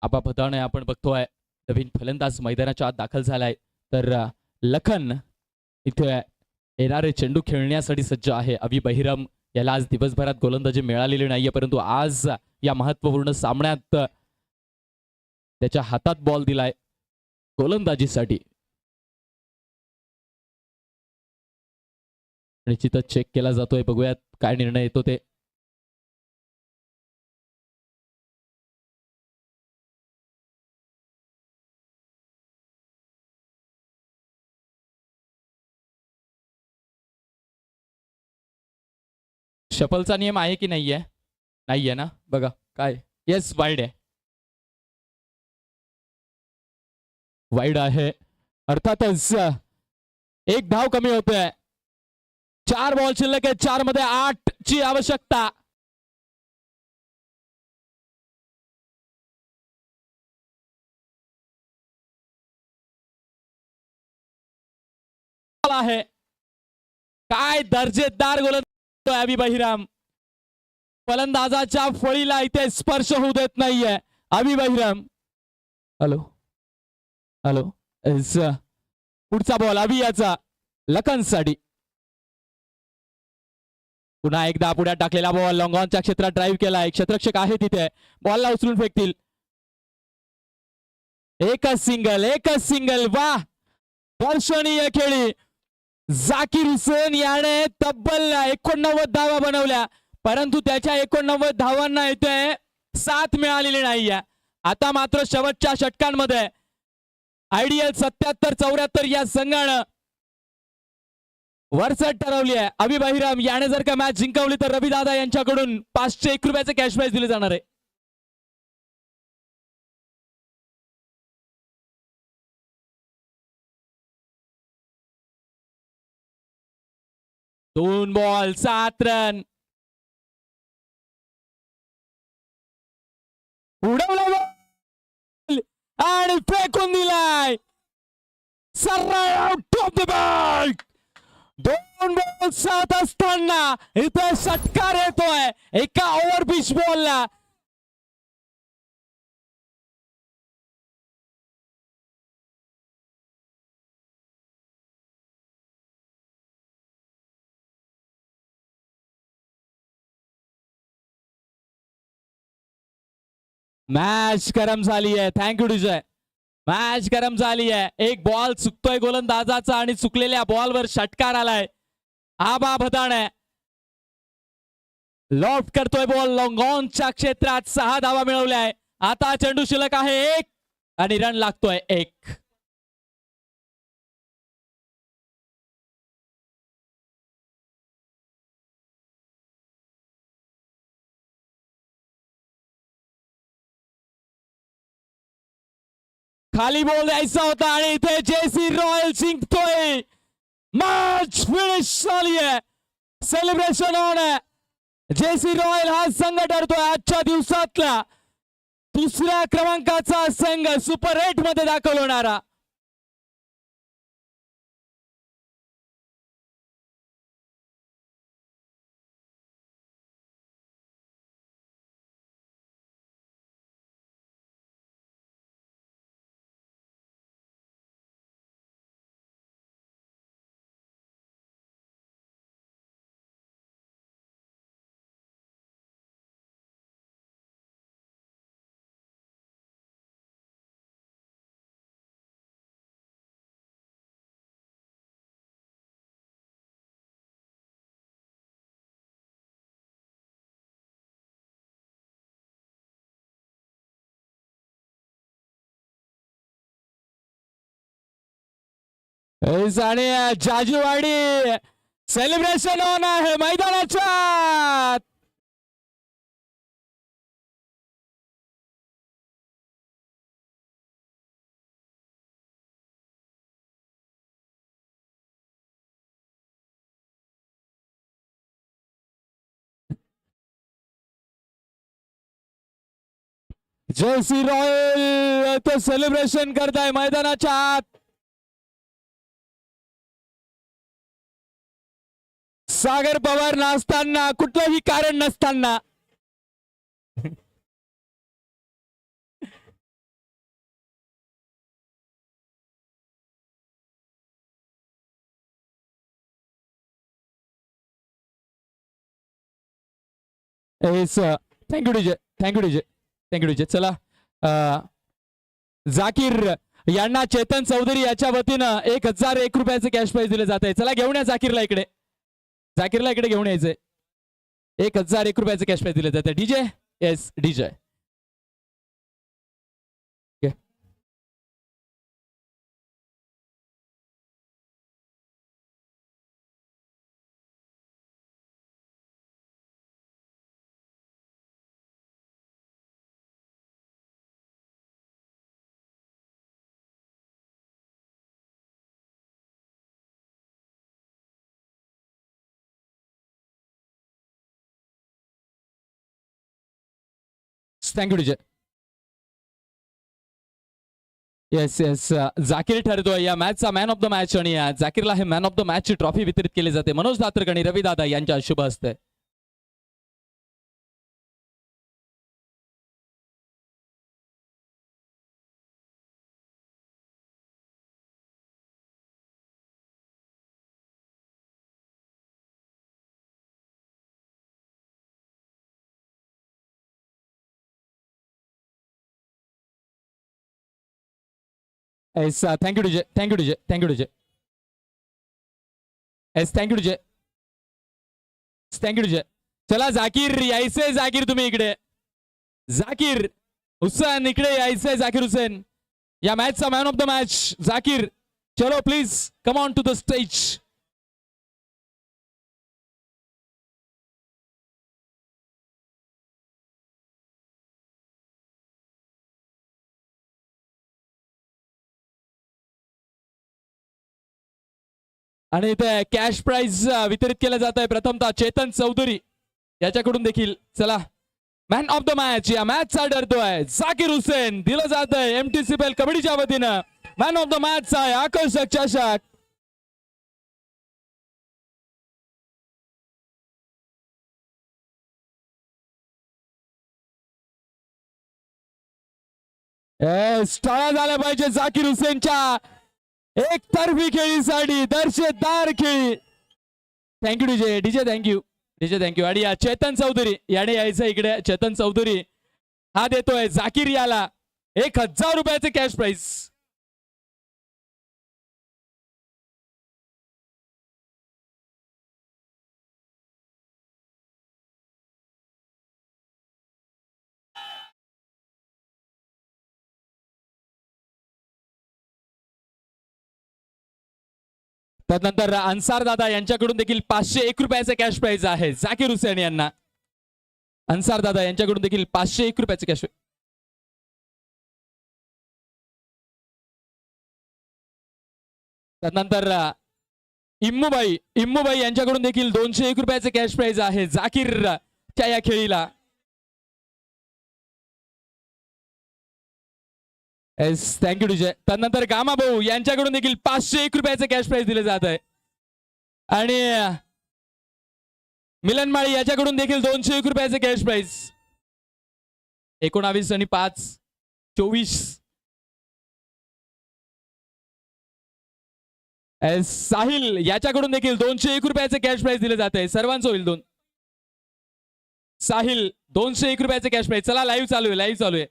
आबा भदाणे आपण बघतोय नवीन फलंदाज मैदानाच्या आत दाखल झालाय तर लखन इथे येणारे चेंडू खेळण्यासाठी सज्ज आहे अभि बहिरम याला आज दिवसभरात गोलंदाजी मिळालेली नाहीये परंतु आज या महत्वपूर्ण सामन्यात त्याच्या हातात बॉल दिलाय गोलंदाजीसाठी निश्चितच चेक केला जातोय बघूयात काय निर्णय येतो ते शफलचा नियम आहे की नाहीये नाहीये ना बघा काय येस वाईड आहे वाईड आहे अर्थातच एक धाव कमी होतोय 4 बॉल शिल्लक आहे 4 मध्ये 8 ची आवश्यकता आहे काय दर्जेदार गोलंदाज अभि बहिराम फलंदाजाच्या फळीला इथे स्पर्श होऊ देत नाहीये अभि बहिराम हॅलो हॅलो पुढचा बॉल अभियाचा लखनसाठी पुन्हा एकदा पुढ्यात टाकलेला बॉल लॉंगॉनच्या क्षेत्रात ड्राईव्ह केलाय क्षेत्ररक्षक आहे तिथे बॉलला उचलून फेकतील एकच सिंगल वा दर्शनीय खेळी जाकीर हुसेन याने तब्बल 89 धावा बनवल्या परंतु त्याच्या 89 धावांना इथे साथ मिळालेली नाहीये आता मात्र शेवटच्या षटकांमध्ये आयडियल 77-74 या संघानं वरचढ ठरवली आहे अभि बहिराम याने जर का मॅच जिंकवली तर रविदादा यांच्याकडून 501 रुपयाचे कॅश प्राइज दिले जाणार आहे दोन बॉल 7 रन उडवला बॉल आणि फेकून दिलाय सरळ out of the bat 2 ball 7 असताना इथे षटकार येतोय एका ओव्हर पिच बॉलला मॅच गरम झाली आहे थँक्यू विजय मॅच गरम झाली आहे एक बॉल चुकतोय गोलंदाजाचा आणि चुकलेल्या बॉलवर षटकार आलाय आबा भदाणे लॉफ्ट करतोय बॉल लॉंगॉनच्या क्षेत्रात 6 धावा मिळवल्याय आता चेंडू शिल्लक आहे 1 आणि रन लागतोय 1खाली बॉल द्यायचा होता आणि इथे जेसी रॉयल जिंकतोय मॅच फिनिश झाली आहे सेलिब्रेशन ऑन आहे जेसी रॉयल हा संघ ठरतोय आजच्या दिवसातला 2ऱ्या क्रमांकाचा संघ सुपर 8 मध्ये दाखल होणारा आणि जाजूवाडी सेलिब्रेशन ऑन आहे मैदानाच्या आत. जर्सी रॉयल तो सेलिब्रेशन करताय मैदानाच्या आत. सागर पवार नाचताना कुठलंही कारण नसताना thank you DJ, thank you DJ, thank you DJ. चला जाकीर यांना चेतन चौधरी याच्या वतीनं 1001 रुपयाचे कॅश प्राइज दिले जात आहे. चला घेऊन या जाकीरला इकडे, जाकीरला इकडे घेऊन यायचंय. 1001 रुपयाचे कॅश प्राइज दिले जाते. DJ, yes DJ. Thank you DJ. Yes yes, Zakir ठरतोय या मॅचचा मॅन ऑफ द मॅच आणि जाकीरला हे मॅन ऑफ द मॅच ची ट्रॉफी वितरित केली जाते मनोज दात्रक आणि रवी दादा यांच्या शुभ हस्ते. Yes, thank you DJ, thank you DJ, thank you DJ. Yes, thank you DJ, thank you DJ. चला जाकीर यायचंय, जाकीर तुम्ही इकडे. जाकीर हुसेन इकडे यायचंय. जाकीर हुसेन या मॅचचा man of the match. Zakir चलो please come on to the stage. आणि इथे कॅश प्राइज वितरित केलं जात आहे. प्रथमतः चेतन चौधरी याच्याकडून देखील चला मॅन ऑफ द मॅच या मॅचचा ठरतोय जाकीर हुसेन. दिलं जात आहे MTCPL कबड्डीच्या वतीनं मॅन ऑफ द मॅचचा आहे आकर्षक चषक. टाळ्या झाल्या पाहिजे जाकीर हुसेनच्या एकतर्फी खेळीसाठी, दर्शेदार खेळी. Thank you DJ, DJ thank you, DJ thank you. आणि चेतन चौधरी याने यायचं इकडे. चेतन चौधरी हा देतोय जाकीर याला 1000 रुपयाचे कॅश प्राइज. त्यानंतर अन्सार दादा यांच्याकडून देखील 501 रुपयाचे कॅश प्राइज आहे जाकीर हुसेन यांना. अन्सार दादा यांच्याकडून देखील 501 रुपयाचे कॅश. त्यानंतर इम्मूबाई यांच्याकडून देखील 201 रुपयाचे कॅश प्राइज आहे जाकीरच्या या खेळीला. Yes, thank you DJ. त्यानंतर गामा भाऊ यांच्याकडून देखील 501 रुपयाचे कॅश प्राइज दिले जात आहे. आणि मिलन माळी याच्याकडून देखील 201 रुपयाचे कॅश प्राइज. 19 आणि 5 24. साहिल याच्याकडून देखील 201 रुपयाचे कॅश प्राइज दिले जाते. सर्वांचं होईल 2. साहिल 201 रुपयाचे कॅश प्राइज. चला लाईव्ह चालू आहे, लाईव्ह चालू आहे.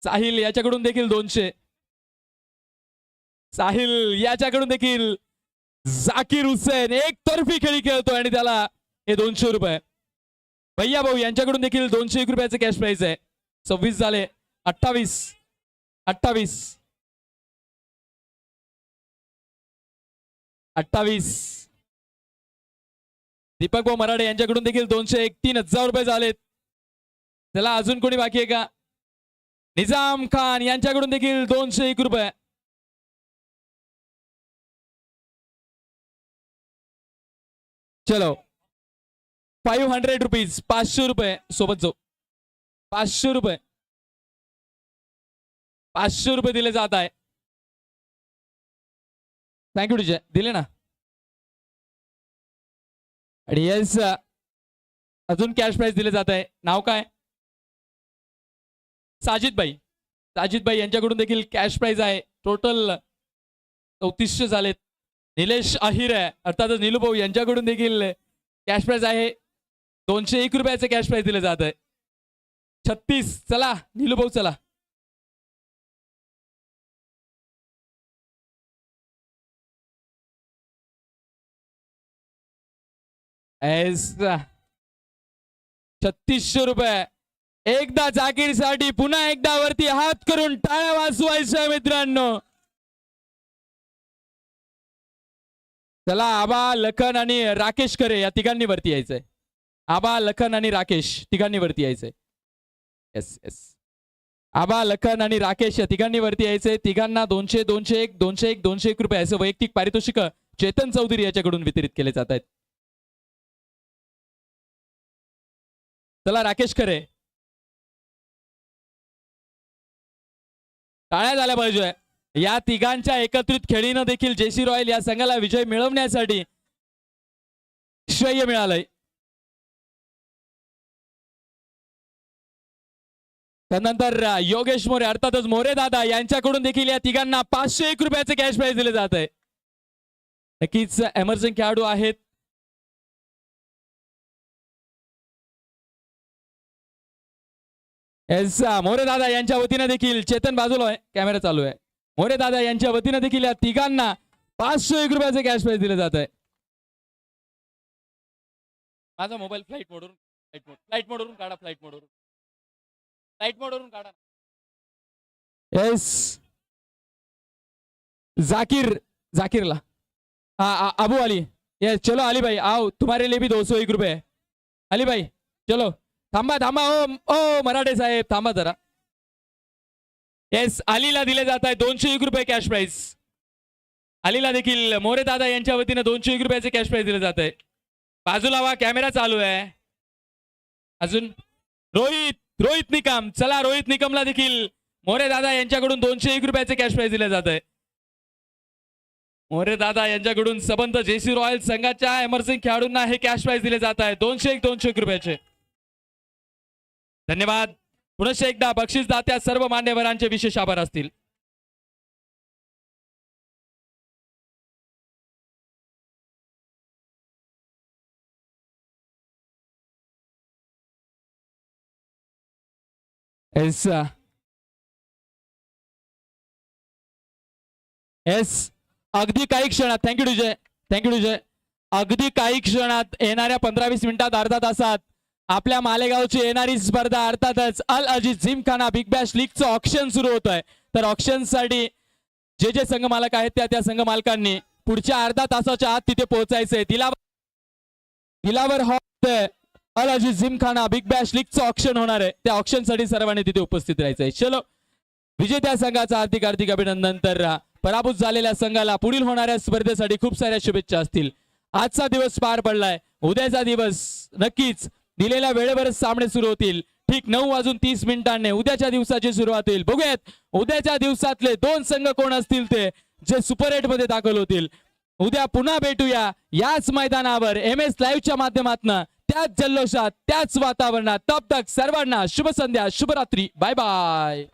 साहिल याच्याकडून देखील 200. साहिल याच्याकडून देखील जाकीर हुसेन एकतर्फी खेळी खेळतोय आणि त्याला हे 200 रुपये. भैया भाऊ यांच्याकडून देखील 201 रुपयाचे कॅश प्राइज आहे. 26 झाले. 28 28. दीपक भाऊ मराठे यांच्याकडून देखील 201. 3,000 रुपये झालेत. चला अजून कोणी बाकी आहे का? निजाम खान यांच्याकडून देखील 201 रुपये. चलो 500 रुपीज. 500 रुपये सोबत जाऊ. 500 रुपये. 500 रुपये दिले जात आहे. Thank you teacher. दिले ना. आणि येस अजून कॅश प्राइस दिले जात आहे. नाव काय? साजिदभाई. साजिदभाई यांच्याकडून देखील कॅश प्राइस आहे. टोटल 3400 झालेत. निलेश अहिर आहे अर्थातच नीलू भाऊ यांच्याकडून देखील कॅश प्राइस आहे. 201 रुपयाचे कॅश प्राइस दिले जात आहे. 36. चला नीलू भाऊ चला. एस 3600 रुपये. एकदा जाकीरसाठी पुन्हा एकदा वरती हात करून टाळ्या वाजवायच्या मित्रांनो. चला आबा लखन आणि राकेश खरे या तिघांनी वरती यायचंय. आबा लखन आणि राकेश तिघांनी वरती यायचंय. Yes yes. आबा लखन आणि राकेश या तिघांनी वरती यायचंय. तिघांना 200 201 201 201 रुपये असे वैयक्तिक पारितोषिक चेतन चौधरी याच्याकडून वितरित केले जात आहेत. चला राकेश खरे. टाळ्या झाल्या पाहिजे. या तिघांच्या एकत्रित खेळीनं देखील जेसी रॉयल या संघाला विजय मिळवण्यासाठी श्रेय मिळालंय. त्यानंतर योगेश मोरे अर्थातच मोरे दादा यांच्याकडून देखील या तिघांना 501 रुपयाचे कॅश प्राइज दिले जात आहे. नक्कीच एमर्जिंग खेळाडू आहेत. मोरे दादा यांच्या वतीने देखील चेतन बाजूला आहे. कॅमेरा चालू आहे. मोरे दादा यांच्या वतीने देखील या तिघांना 501 रुपयाचे कॅश प्राइज दिले जात आहे. माझा मोबाईल फ्लाईट मोडवरून काढा. फ्लाईट मोडवरून काढा. येस जाकिरला हाँ अबू अली. यस चलो अली भाई आओ तुम्हारे लिए भी 201 रुपये. अली भाई चलो. थांबा थांबा. ओ मराठे साहेब थांबा जरा. येस अलीला दिले जात आहे 201 रुपये कॅश प्राइस. अलीला देखील मोरे दादा यांच्या वतीने 201 रुपयाचे कॅश प्राइस दिले जात आहे. बाजूला वा कॅमेरा चालू आहे. अजून रोहित निकम. चला रोहित निकमला देखील मोरे दादा यांच्याकडून 201 रुपयाचे कॅश प्राइस दिले जात आहे. मोरे दादा यांच्याकडून सबंध जेसी रॉयल संघाच्या एमर्जिंग खेळाडूंना हे कॅश प्राइस दिले जात आहे 201 रुपयाचे. धन्यवाद. पुनश्च एकदा बक्षीसदात्या सर्व मान्यवरांचे विशेष आभार असतील. अगदी काही क्षणात थँक्यू विजय. अगदी काही क्षणात येणाऱ्या 15-20 मिनिटात अर्धा तासात आपल्या मालेगावची येणारी स्पर्धा अर्थातच अल अजीज जिमखाना बिग बॅश लीगचं ऑक्शन सुरू होत आहे. तर ऑक्शन साठी जे संघ मालक आहेत त्या संघ मालकांनी पुढच्या अर्धा तासाच्या आत तिथे पोहोचायचंय. Dilawar hall Al Aziz Gymkhana big bash लीगचं ऑक्शन होणार आहे. त्या ऑक्शन साठी सर्वांनी तिथे उपस्थित राहायचंय. चलो विजेत्या संघाचं हार्दिक अभिनंदन. तर पराभूत झालेल्या संघाला पुढील होणाऱ्या स्पर्धेसाठी खूप साऱ्या शुभेच्छा असतील. आजचा दिवस पार पडलाय. उद्याचा दिवस नक्कीच दिलेल्या वेळेवरच सामने सुरू होतील. ठीक 9:30 उद्याच्या दिवसाची सुरुवात होईल. बघूयात उद्याच्या दिवसातले 2 संघ कोण असतील ते जे सुपर 8 मध्ये दाखल होतील. उद्या पुन्हा भेटूया याच मैदानावर MS लाईव्हच्या माध्यमातून त्याच जल्लोषात त्याच वातावरणात. तब तक सर्वांना शुभ संध्या शुभरात्री. Bye bye.